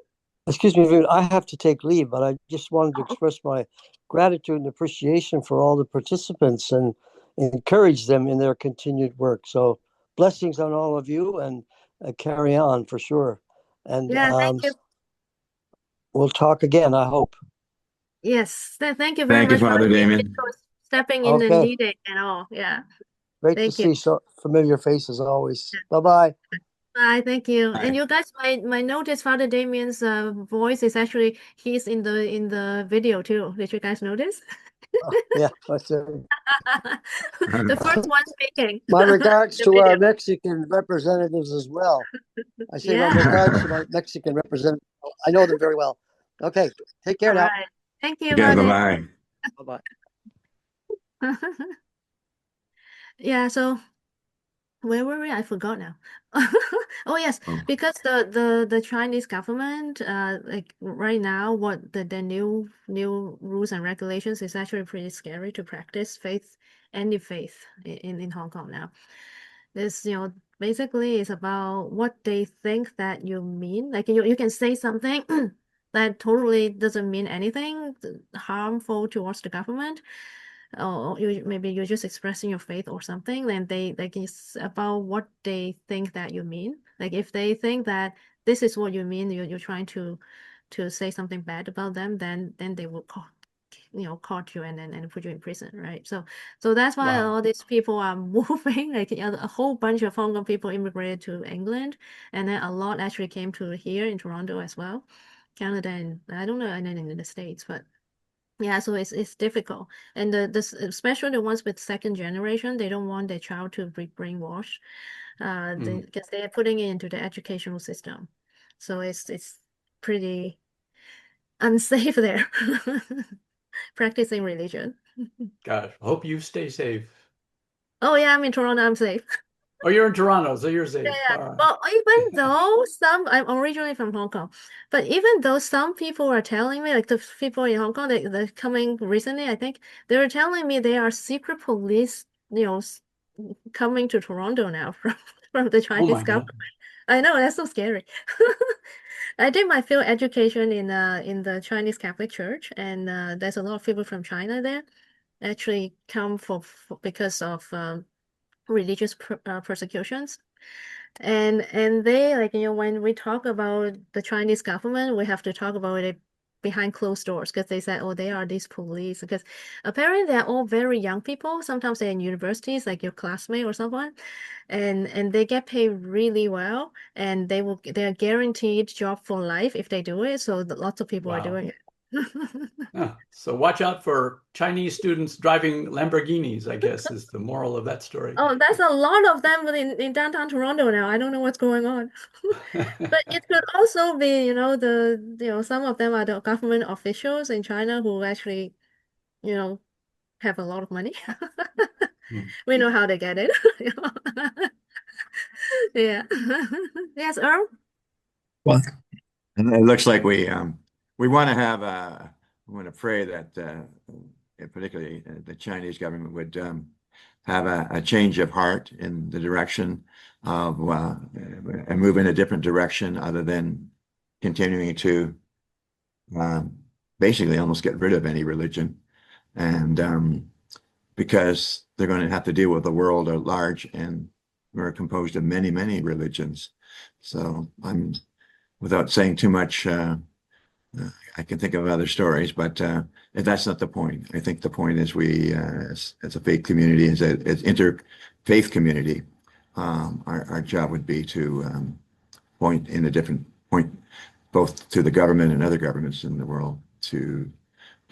Excuse me, Vivian, I have to take leave, but I just wanted to express my gratitude and appreciation for all the participants and encourage them in their continued work. So blessings on all of you, and carry on for sure. And yeah, thank you. We'll talk again, I hope. Yes, thank you very much, Father Damien. for stepping in and leading and all. Yeah. Great to see so familiar faces always. Bye-bye. Bye, thank you. And you guys might notice Father Damien's voice is actually he's in the video too. Did you guys notice? Yeah, that's it. The first one speaking. My regards to our Mexican representatives as well. I say my regards to my Mexican representatives. I know them very well. Okay, take care now. Right. Thank you. Yeah, bye-bye. Bye-bye. Yeah, so where were we? I forgot now. Oh yes, because the Chinese government, like right now, what the new rules and regulations is actually pretty scary to practice any faith in Hong Kong now. This basically is about what they think that you mean. Like you can say something that totally doesn't mean anything harmful towards the government. Or maybe you're just expressing your faith or something, then they like it's about what they think that you mean. Like if they think that this is what you mean, you're trying to say something bad about them, then they will caught you and put you in prison, right? So that's why all these people are moving. Like a whole bunch of Hong Kong people immigrated to England, and then a lot actually came to here in Toronto as well, Canada, and I don't know, and then in the States, but Yeah, so it's difficult. And especially the ones with second generation, they don't want their child to be brainwashed. Because they are putting it into the educational system. So it's pretty unsafe there. Practicing religion. Gosh, hope you stay safe. Oh yeah, I'm in Toronto, I'm safe. Oh, you're in Toronto, so you're safe. Yeah. All right. Well, even though I'm originally from Hong Kong, but even though some people are telling me, like the people in Hong Kong, they're coming recently, I think, they were telling me they are secret police, coming to Toronto now from the Oh Chinese my government. God. I know, that's so scary. I did my field education in the Chinese Catholic Church, and there's a lot of people from China there actually come because of religious persecutions. And they, like, when we talk about the Chinese government, we have to talk about it behind closed doors, because they said, oh, they are these police, because apparently they're all very young people. Sometimes they're in universities, like your classmate or someone, and they get paid really well, and they're guaranteed job for life if they do it. So lots of people are Wow. doing it. Yeah. So watch out for Chinese students driving Lamborghinis, I guess, is the moral of that story. Oh, there's a lot of them in downtown Toronto now. I don't know what's going on. But it could also be, some of them are the government officials in China who actually, have a lot of money. We know how they get it. Yeah. Yes, Earl? Well, and it looks like we want to have we want to pray that particularly the Chinese government would have a change of heart in the direction of and move in a different direction other than continuing to basically almost get rid of any religion, and because they're going to have to deal with the world at large, and we're composed of many, many religions. So without saying too much, I can think of other stories, but that's not the point. I think the point is we, as a faith community, as interfaith community, our job would be to point both to the government and other governments in the world to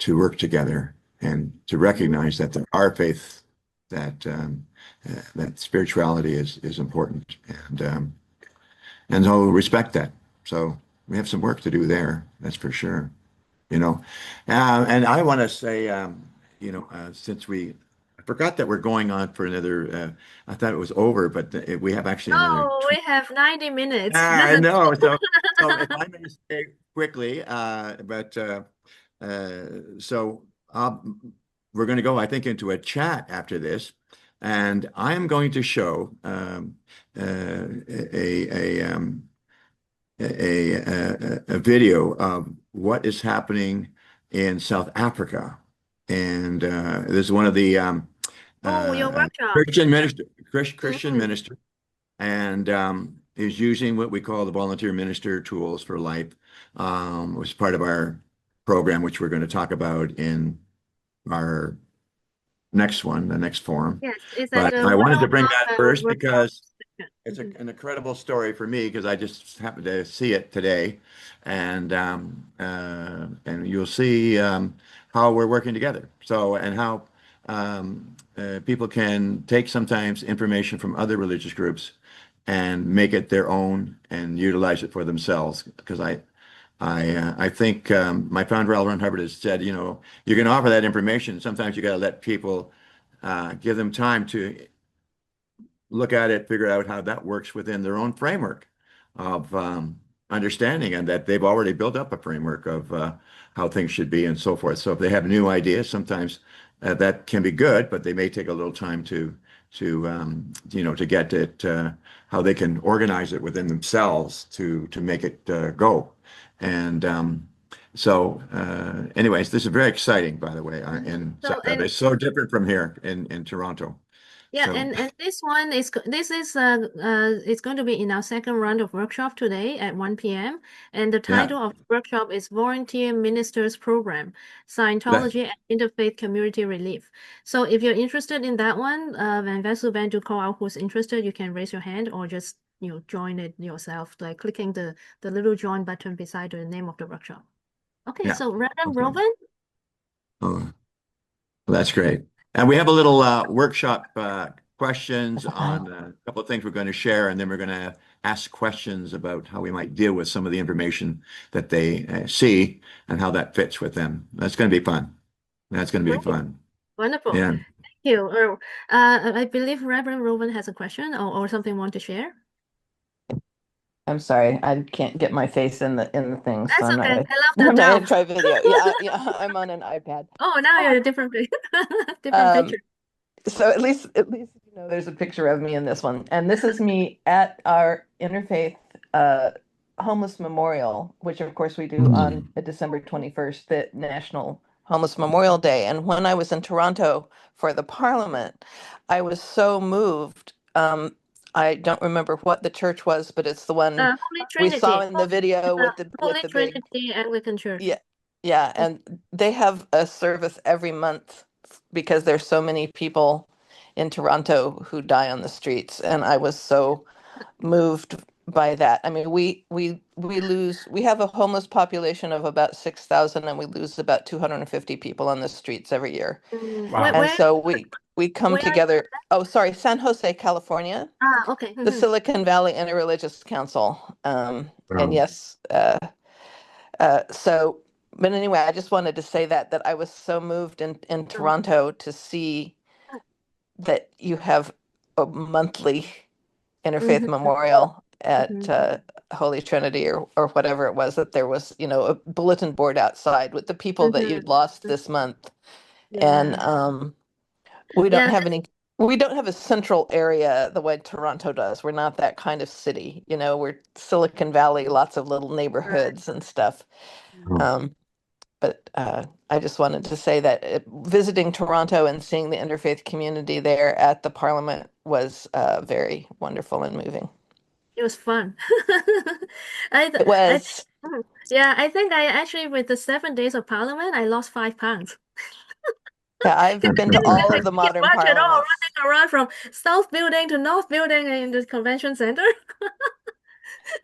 work together and to recognize that there are faiths that spirituality is important, and so respect that. So we have some work to do there, that's for sure. And I want to say, since I forgot that we're going on for another. I thought it was over, but we have actually another. Oh, we have 90 minutes. I know. So if I may say quickly, so we're going to go, I think, into a chat after this, and I am going to show a video of what is happening in South Africa, and this is one of the your workshop. Christian minister, and is using what we call the volunteer minister tools for life, which is part of our program, which we're going to talk about in our next one, the next forum. Yes, it's But at I wanted to bring 1 that o'clock first workshop. because it's an incredible story for me, because I just happened to see it today, and you'll see how we're working together. So, and how people can take sometimes information from other religious groups and make it their own and utilize it for themselves. Because I think my founder L. Ron Hubbard has said, you can offer that information. Sometimes you got to let people give them time to look at it, figure out how that works within their own framework of understanding, and that they've already built up a framework of how things should be and so forth. So if they have new ideas, sometimes that can be good, but they may take a little time to get it how they can organize it within themselves to make it go. And anyways, this is very exciting, by the way, in South Africa. It's so different from here in Toronto. Yeah, So, and this one is it's going to be in our second round of workshop today at 1 p.m. And the title of the workshop is Volunteer Ministers Program, Scientology and Interfaith Community Relief. So if you're interested in that one, when Vasu Van do call out who's interested, you can raise your hand or just join it yourself, like clicking the little join button beside the name of the workshop. Okay, so Reverend Rowan? Oh, that's great. And we have a little workshop questions on a couple of things we're going to share, and then we're going to ask questions about how we might deal with some of the information that they see and how that fits with them. That's going to be fun. That's going to be Great. fun. Wonderful. Yeah. Thank you. I believe Reverend Rowan has a question or something want to share. I'm sorry, I can't get my face in the thing, so That's I'm okay. not I love the I'm not gonna dove. try video. Yeah, I'm on an iPad. Oh, now you're a different different Um, picture. so at least you know there's a picture of me in this one, and this is me at our Interfaith homeless memorial, which of course we do on December 21st, the National Homeless Memorial Day. And when I was in Toronto for the Parliament, I was so moved. I don't remember what the church was, but it's the one Holy we saw Trinity. in the video with Holy the big Trinity Anglican Church. yeah, and they have a service every month because there's so many people in Toronto who die on the streets, and I was so moved by that. I mean, we have a homeless population of about 6,000, and we lose about 250 people on the streets every year. Wow. And so we come where together. Oh, sorry, San Jose, California. Okay. The Silicon Valley Interreligious Council. And yes, so, but anyway, I just wanted to say that I was so moved in Toronto to see that you have a monthly interfaith memorial at Holy Trinity or whatever it was, that there was, you know, a bulletin board outside with the people that you'd lost this month. And we don't have any, we don't have a central area the way Toronto does. We're not that kind of city, you know, we're Silicon Valley, lots of little neighborhoods and stuff. But I just wanted to say that visiting Toronto and seeing the interfaith community there at the Parliament was very wonderful and moving. It was fun. It was. I think I actually, with the 7 days of Parliament, I lost 5 pounds. Yeah, I've been to all of the modern Watch it all, parliaments. running around from South Building to North Building in the convention center to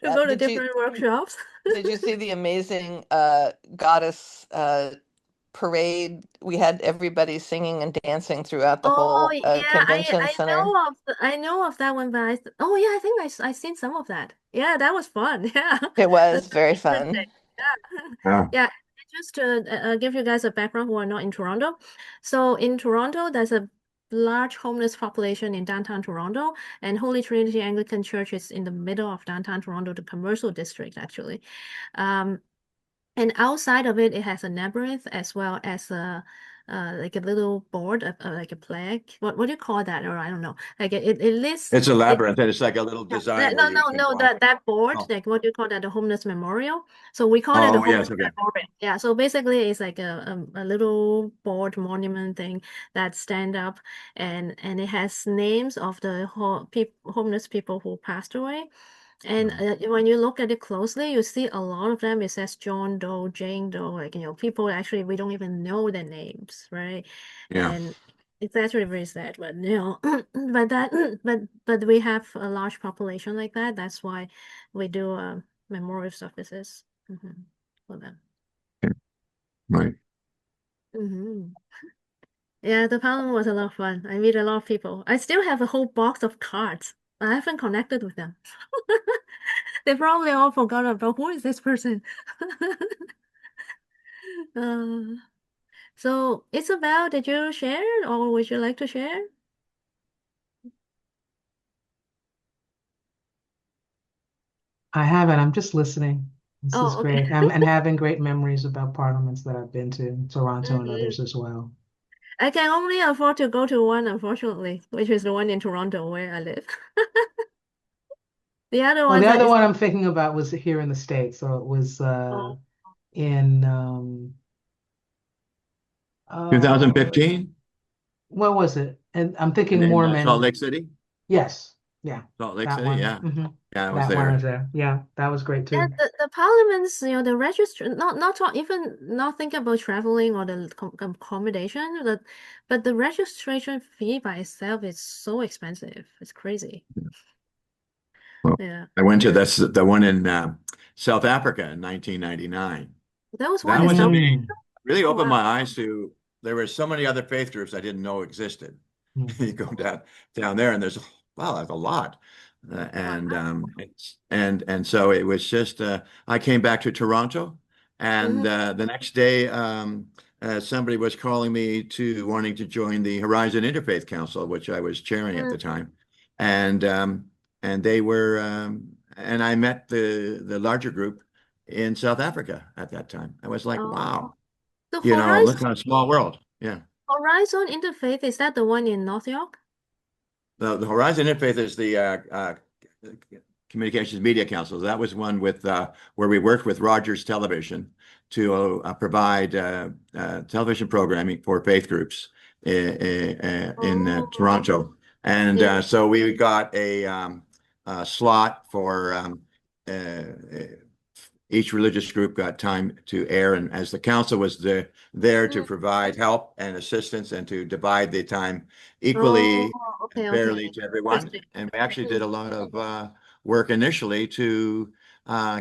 go to different workshops. Did you see the amazing goddess parade? We had everybody singing and dancing throughout the whole convention center. I know of that one, but I think I seen some of that. Yeah, that was fun. Yeah, it was very fun. Yeah. Just to give you guys a background who are not in Toronto. So in Toronto, there's a large homeless population in downtown Toronto, and Holy Trinity Anglican Church is in the middle of downtown Toronto, the commercial district actually. And outside of it, it has a labyrinth as well as like a little board, like a plaque. What do you call that? Or I don't know. Like it lists. It's a labyrinth, and it's like a little design where you can walk. That board, like what do you call that? The homeless memorial. So we call it the homeless memorial. Yeah. So basically, it's like a little board monument thing that stand up, and it has names of the homeless people who passed away. And when you look at it closely, you see a lot of them. It says John Doe, Jane Doe, like, you know, people actually we don't even know their names, right? Yeah. And it's actually very sad, but you know, but we have a large population like that. That's why we do memorial services for them. Right. Yeah, the Parliament was a lot of fun. I meet a lot of people. I still have a whole box of cards. I haven't connected with them. They probably all forgot about who is this person. So Isabel, did you share or would you like to share? I haven't. I'm just listening. This is Oh, okay. great. And having great memories about parliaments that I've been to, Toronto and others as well. I can only afford to go to one, unfortunately, which is the one in Toronto where I live. The other Well, ones the other are one I'm thinking about was here in the States. So it was in 2015? What was it? And I'm thinking in Mormon. Salt Lake City? Yes. Yeah. Salt Lake That City, one. yeah. Yeah, I was That there. one was there. Yeah, that was great too. Yeah, the parliaments, you know, the register, even not thinking about traveling or the accommodation, but the registration fee by itself is so expensive. It's crazy. Well, Yeah. I went to the one in South Africa in 1999. That was That one in was South really Oh, opened wow. my eyes to there were so many other faith groups I didn't know existed. Mm. You go down there, and there's wow, that's a lot. And so it was just I came back to Toronto, and the next day somebody was calling me to wanting to join the Horizon Interfaith Council, which I was chairing at the time, and they were and I met the larger group in South Africa at that time. I was like, wow, The look at a small world. Yeah. Horizon Interfaith, is that the one in North York? The Horizon Interfaith is the Communications Media Council. That was one with where we worked with Rogers Television to provide television programming for faith groups in Toronto. And so we got a slot for each religious group got time to air, and as the council was there to provide help and assistance and to divide the time equally and fairly to everyone. And we actually did a lot of work initially to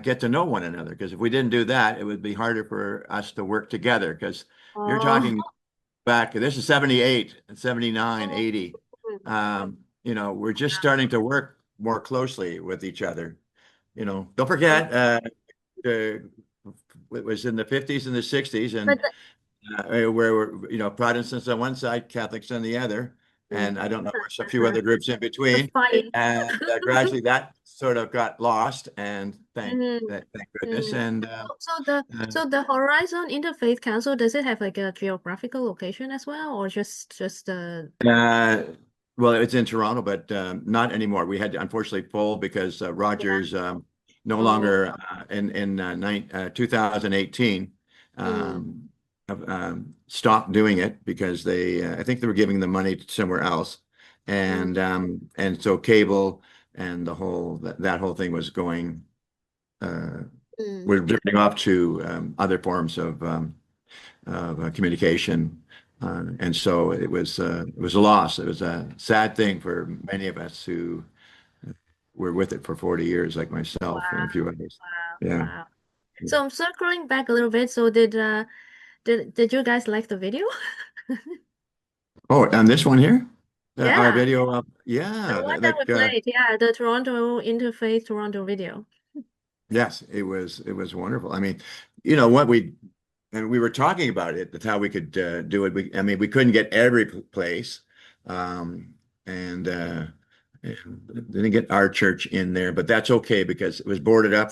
get to know one another, because if we didn't do that, it would be harder for us to work together, because you're talking back, this is 78 and 79, 80. We're just starting to work more closely with each other. Don't forget, it was in the 50s and the 60s, and where Protestants on one side, Catholics on the other, and I don't know, there's a few other groups in between, and gradually that sort of got lost, and thank goodness. And so the Horizon Interfaith Council, does it have like a geographical location as well, or just well, it's in Toronto, but not anymore. We had to unfortunately fold because Rogers no longer in 2018 stopped doing it because they I think they were giving the money to somewhere else, and so cable and that whole thing was going we're drifting off to other forms of communication, and so it was a loss. It was a sad thing for many of us who were with it for 40 years, like myself and a few others. Yeah. So I'm circling back a little bit. So did you guys like the video? Oh, and this one here? Our Yeah. video of, The one that we played, the Toronto Interfaith Toronto video. Yes, it was wonderful. I mean, what we were talking about it, that's how we could do it. We couldn't get every place, and didn't get our church in there, but that's okay because it was boarded up.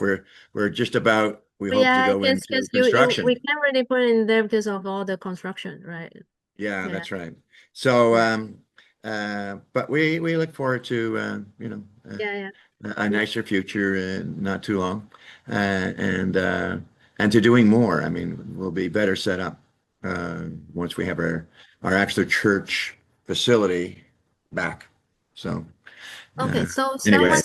We're just about, we hope to go into construction. We can't really put it in there because of all the construction, right? Yeah, that's right. So, but we look forward to a nicer future, not too long, and to doing more. I mean, we'll be better set up once we have our actual church facility back. So, okay. So anyway.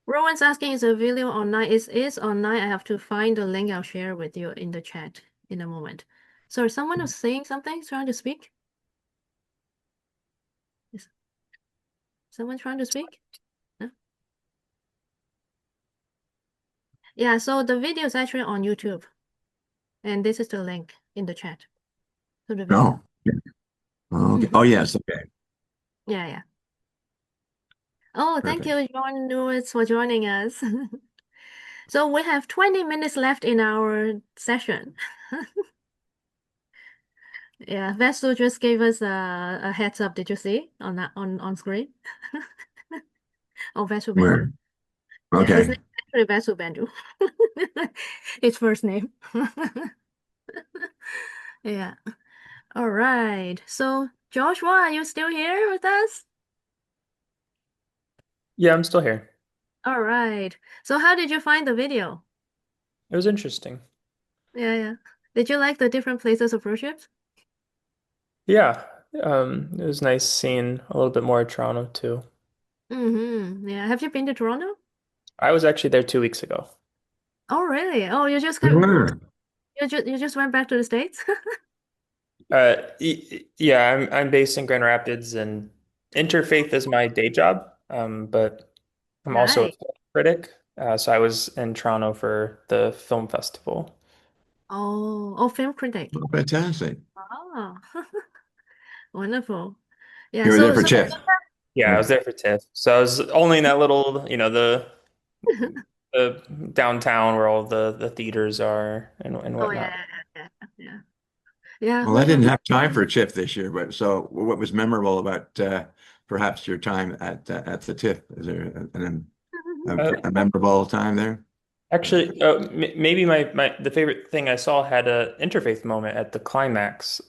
Rowan's asking, is a video online? Is online. I have to find the link. I'll share with you in the chat in a moment. So someone was saying something, trying to speak. Is someone trying to speak? No? Yeah, so the video is actually on YouTube. And this is the link in the chat to the video. Oh, okay. Oh, yes. Okay. Yeah. Oh, thank you, John Lewis, for joining us. So we have 20 minutes left in our session. Yeah, Vestu just gave us a heads up. Did you see on that on screen? Oh, Vestu Bandu. Where? Okay. Yeah, his name is actually Vestu Bandu. His first name. Yeah. All right. So Joshua, are you still here with us? Yeah, I'm still here. All right. So how did you find the video? It was interesting. Yeah. Did you like the different places of worship? Yeah, it was nice seeing a little bit more of Toronto too. Yeah. Have you been to Toronto? I was actually there 2 weeks ago. Oh, really? Oh, you just you just went back to the States? Yeah, I'm based in Grand Rapids, and Interfaith is my day job, but I'm also a Nice. film critic. So I was in Toronto for the film festival. Oh, film critic. Oh, fantastic. Oh, wonderful. Yeah, You were there for so TIFF. Yeah, I was there for TIFF. So I was only in that little, the downtown where all the theaters are and oh whatnot. yeah. Well, I didn't have time for TIFF this year, but so what was memorable about perhaps your time at the TIFF? Is there a memorable time there? Actually, maybe the favorite thing I saw had a interfaith moment at the climax.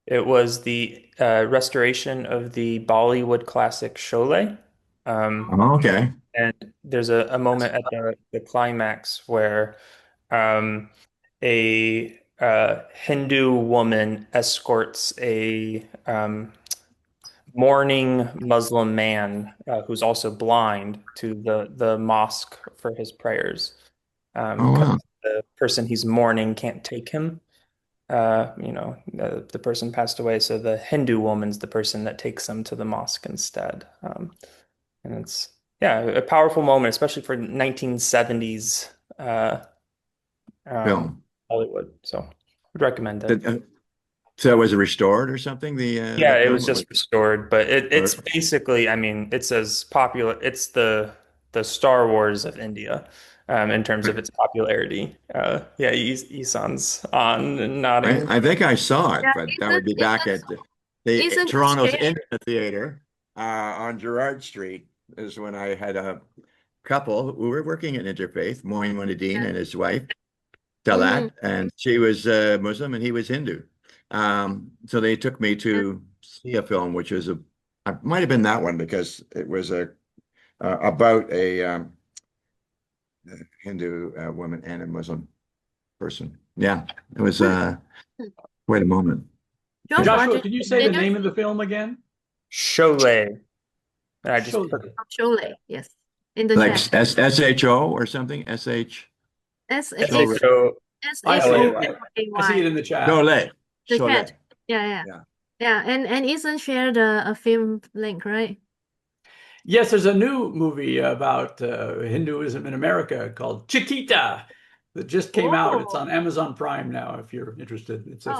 It was the restoration of the Bollywood classic Sholay. Oh, okay. And there's a moment at the climax where a Hindu woman escorts a mourning Muslim man who's also blind to the mosque for his prayers. Oh, Because wow. the person he's mourning can't take him. The person passed away, so the Hindu woman's the person that takes them to the mosque instead. And it's a powerful moment, especially for 1970s Film. Hollywood. So would recommend it. So was it restored or something? Yeah, The it film was just restored, but it's Or- basically, I mean, it's as popular. It's the Star Wars of India, in terms of its popularity. Yeah, Isan's on and nodding. I think I saw it, Yeah, but that would be back at the isn't it Toronto's shared? Theater on Gerrard Street is when I had a couple who were working at Interfaith, Moin Munadeen and his wife, Talat, and she was Muslim and he was Hindu. So they took me to see a film, which was I might have been that one because it was about a Hindu woman and a Muslim person. Yeah, it was quite a moment. Joshua, could you say the name of the film again? Sholay. I just Sholay, yes. In the Like chat. SHO or something? SH? SHO. I see it. SHOLAY. I see it in the chat. Sholay. The Sholay. chat. Yeah. And Ethan shared a film link, right? Yes, there's a new movie about Hinduism in America called Chiquita that just came out. It's on Amazon Prime now, if you're interested. It's a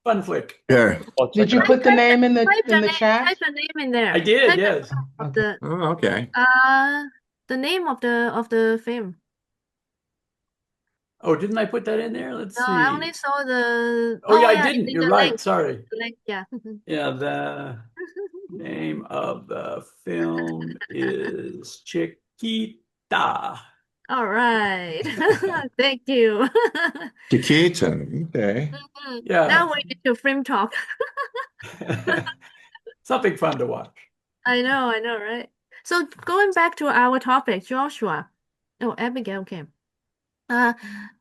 fun flick. Sure. Did you put the name in the chat? Type the name in there. I did, Type yes. The, Oh, okay. the name of the film. Oh, didn't I put that in there? Let's see. I only saw the. Oh, yeah, I didn't. You're right. Link. Sorry. The link, yeah. Yeah, the name of the film is Chiquita. All right. Thank you. Chiquita. Okay. Yeah. Now we get to film talk. Something fun to watch. I know, right? So going back to our topic, Joshua. Oh, Abigail came.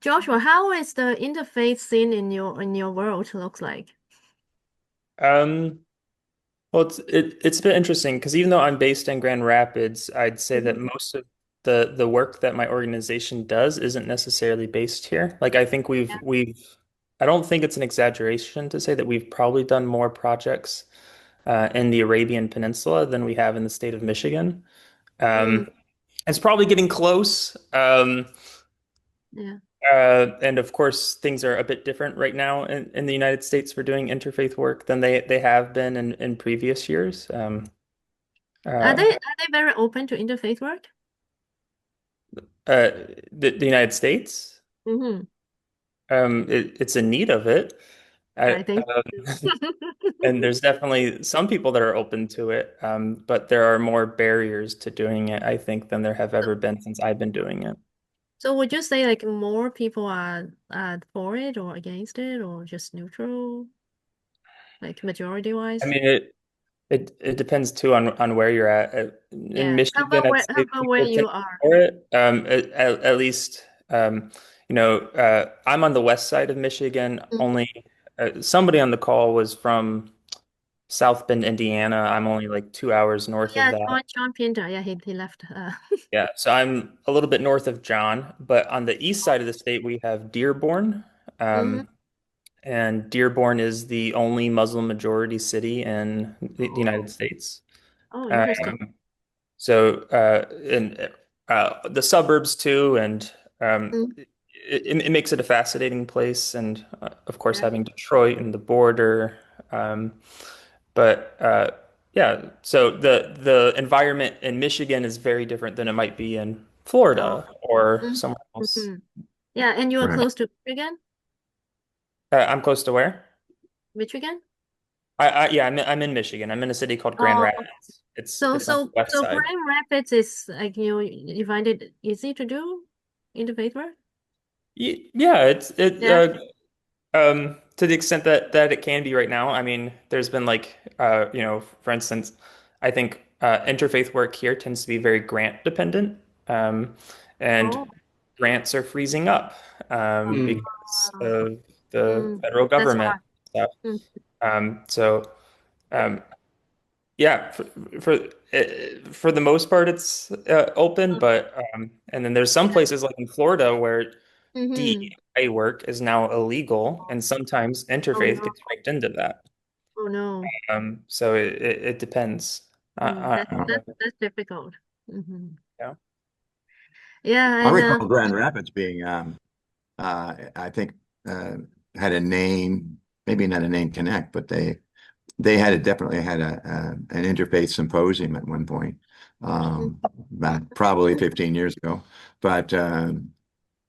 Joshua, how is the interfaith scene in your world looks like? Well, it's a bit interesting because even though I'm based in Grand Rapids, I'd say that most of the work that my organization does isn't necessarily based here. Like I think I don't think it's an exaggeration to say that we've probably done more projects in the Arabian Peninsula than we have in the state of Michigan. It's probably getting close. Yeah. And of course, things are a bit different right now in the United States for doing interfaith work than they have been in previous years. Are they very open to interfaith work? The United States? It's in need of it. I think. And there's definitely some people that are open to it, but there are more barriers to doing it, I think, than there have ever been since I've been doing it. So would you say like more people are for it or against it or just neutral, like majority wise? I mean, it depends too on where you're at. In Michigan, how I'd say about where people you take are? for it. At least, I'm on the west side of Michigan. Only somebody on the call was from South Bend, Indiana. I'm only like 2 hours north of that. John Pinter. Yeah, he left. Yeah, so I'm a little bit north of John, but on the east side of the state, we have Dearborn. And Dearborn is the only Muslim majority city in the United States. Oh, interesting. So, in the suburbs too, and it makes it a fascinating place, and of course having Detroit and the border. But yeah, so the environment in Michigan is very different than it might be in Florida or somewhere else. Yeah, and you are Right. close to Michigan? I'm close to where? Michigan? Yeah, I'm in Michigan. I'm in a city called Grand Rapids. It's on the west side. Grand Rapids is like you find it easy to do interfaith work? Yeah, Yeah. To the extent that it can be right now. I mean, there's been like for instance, I think interfaith work here tends to be very grant dependent, and grants are freezing up because of the federal That's government why. stuff. So yeah, for the most part, it's open, but and then there's some places like in Florida where DEI work is now illegal, and sometimes Oh interfaith no. gets raked into that. Oh no. So it depends. That's difficult. Yeah. Yeah, I and recall Grand Rapids being, I think, had a NAIN, maybe not a NAIN Connect, but they definitely had an interfaith symposium at one point, about probably 15 years ago. But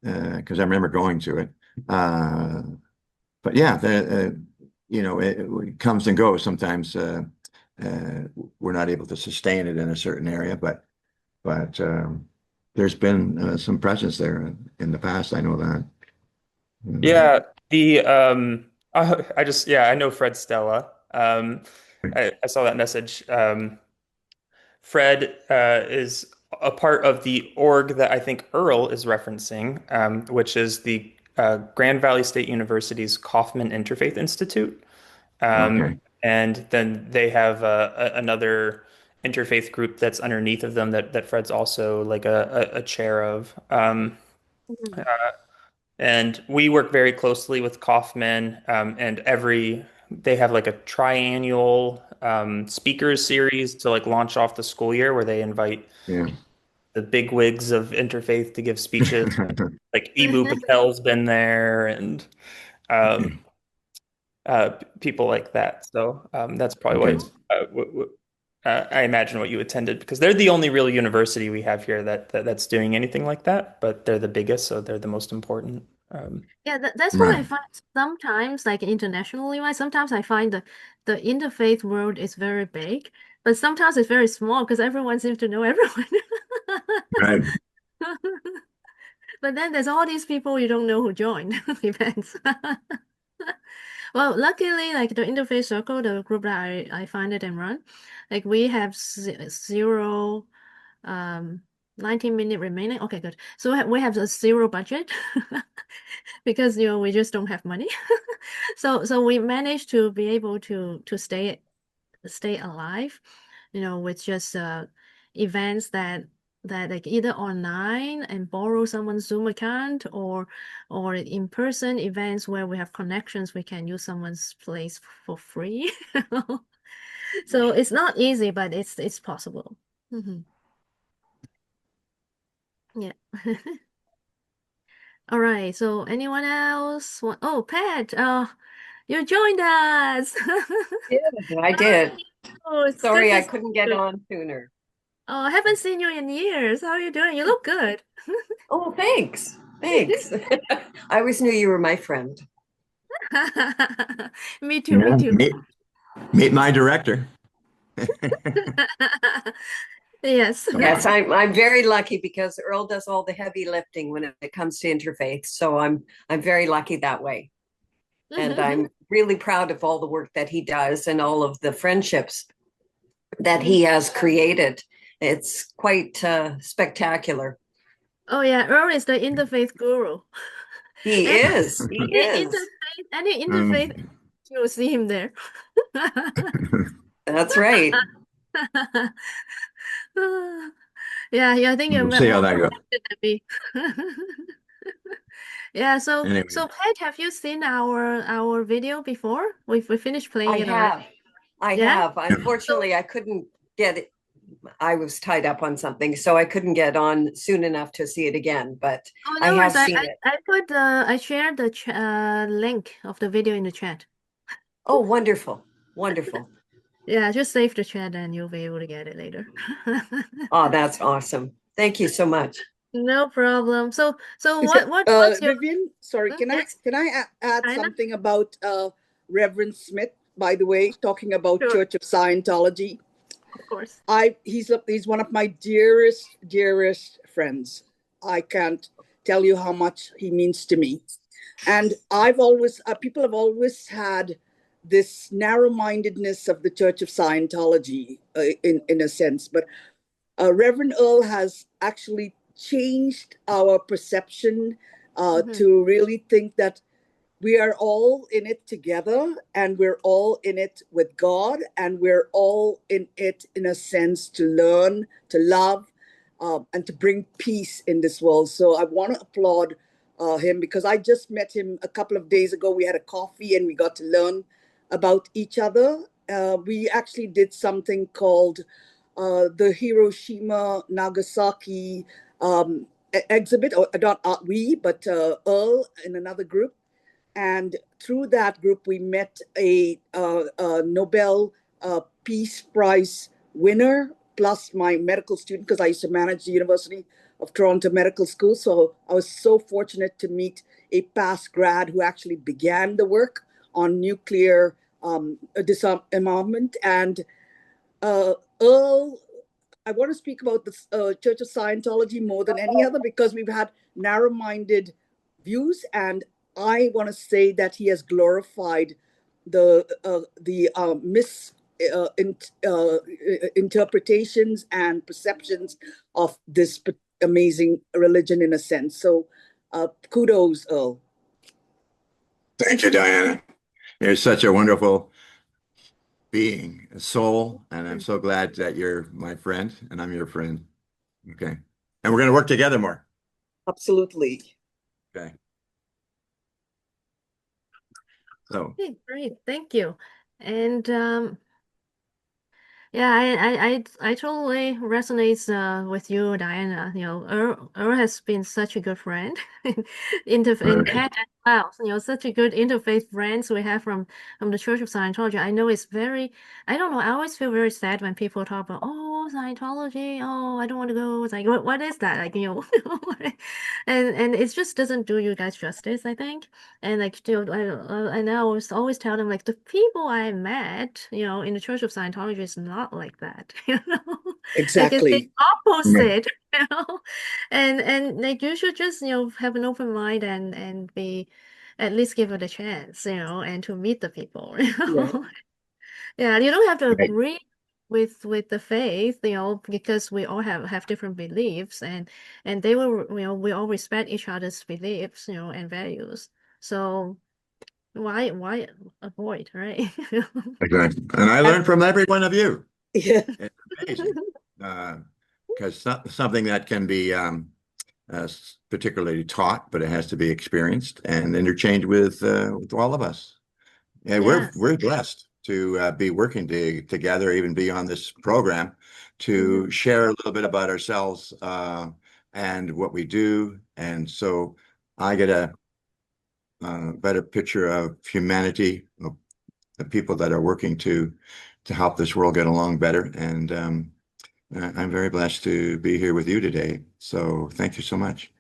because I remember going to it, but yeah, it comes and goes. Sometimes we're not able to sustain it in a certain area, but there's been some presence there in the past. I know that. Yeah, I know Fred Stella. I saw that message. Fred is a part of the org that I think Earl is referencing, which is the Grand Valley State University's Kaufman Interfaith Institute. Okay. And then they have another interfaith group that's underneath of them that Fred's also like a chair of. And we work very closely with Kaufman, and they have like a triannual speakers series to like launch off the school year where they invite the big wigs of interfaith to give speeches. Like Ibu Patel's been there, and people like that. So that's probably what I imagine what you attended, because they're the only real university we have here that's doing anything like that. But they're the biggest, so they're the most important. Yeah, that's what I find sometimes, like internationally wise, sometimes I find the interfaith world is very big, but sometimes it's very small because everyone seems to know everyone. Right. But then there's all these people you don't know who join events. Well, luckily, like the Interfaith Circle, the group that I founded and run, like we have zero 19-minute remaining. Okay, good. So we have a zero budget because we just don't have money. So we managed to be able to stay alive, with just events that like either online and borrow someone's Zoom account, or in-person events where we have connections, we can use someone's place for free. So it's not easy, but it's possible. Yeah. All right. So anyone else Oh, Pat, you joined us. Yeah, I did. Oh, it's Sorry, good I to couldn't see get you. on sooner. Oh, I haven't seen you in years. How are you doing? You look good. Oh, thanks. Thanks. I always knew you were my friend. Me too, me too. Meet my director. Yes. Yes, I'm very lucky because Earl does all the heavy lifting when it comes to interfaith. So I'm very lucky that way. And I'm really proud of all the work that he does and all of the friendships that he has created. It's quite spectacular. Oh yeah, Earl is the interfaith guru. He is. He is. Any interfaith, you'll see him there. That's right. Yeah, I think you're We'll see how more that goes. connected than me. Yeah, so Anyway. Pat, have you seen our video before? We finished playing it already. I have. Unfortunately, I couldn't get I was tied up on something, so I couldn't get on soon enough to see it again, but Oh, I no have worries. seen it. I shared the link of the video in the chat. Oh, wonderful. Wonderful. Yeah, just save the chat and you'll be able to get it later. Oh, that's awesome. Thank you so much. No problem. So what's your Vivian, sorry, can yes? I add Diana? something about Reverend Smith, by the way, talking about Sure. Church of Scientology? Of course. He's one of my dearest friends. I can't tell you how much he means to me. And I've always people have always had this narrow-mindedness of the Church of Scientology in a sense, but Reverend Earl has actually changed our perception to really think that we are all in it together, and we're all in it with God, and we're all in it in a sense to learn, to love, and to bring peace in this world. So I want to applaud him, because I just met him a couple of days ago. We had a coffee and we got to learn about each other. We actually did something called the Hiroshima Nagasaki exhibit, or not we, but Earl in another group. And through that group, we met a Nobel Peace Prize winner, plus my medical student, because I used to manage the University of Toronto Medical School. So I was so fortunate to meet a past grad who actually began the work on nuclear disarmament. And Earl, I want to speak about the Church of Scientology more than any other, because we've had narrow-minded views, and I want to say that he has glorified the interpretations and perceptions of this amazing religion in a sense. So kudos, Earl. Thank you, Diana. You're such a wonderful being, a soul, and I'm so glad that you're my friend and I'm your friend. Okay. And we're going to work together more. Absolutely. Okay. So. Okay, great. Thank you. And yeah, I totally resonates with you, Diana. You know, Earl has been such a good friend in Cat as well. You know, such a good interfaith friends we have from the Church of Scientology. I know it's very, I don't know. I always feel very sad when people talk about, oh, Scientology. Oh, I don't want to go. It's like, what is that? Like, you know, and it just doesn't do you guys justice, I think. And like, you know, and I always tell them, like, the people I met, you know, in the Church of Scientology is not like that, you know. Like it's the Exactly. opposite, you know. And like you should just, you know, have an open mind and be at least give it a chance, you know, and to meet the people, you know. Yeah, you don't have to Right. agree with the faith, you know, because we all have different beliefs, and they will, you know, we all respect each other's beliefs, you know, and values. So why avoid, right? Exactly. And I learned from every one of you. Yeah. It's amazing. Because something that can be particularly taught, but it has to be experienced and interchanged with all of us. And Yeah. we're blessed to be working together, even be on this program, to share a little bit about ourselves and what we do. And so I get a better picture of humanity, of the people that are working to help this world get along better. And I'm very blessed to be here with you today. So thank you so much.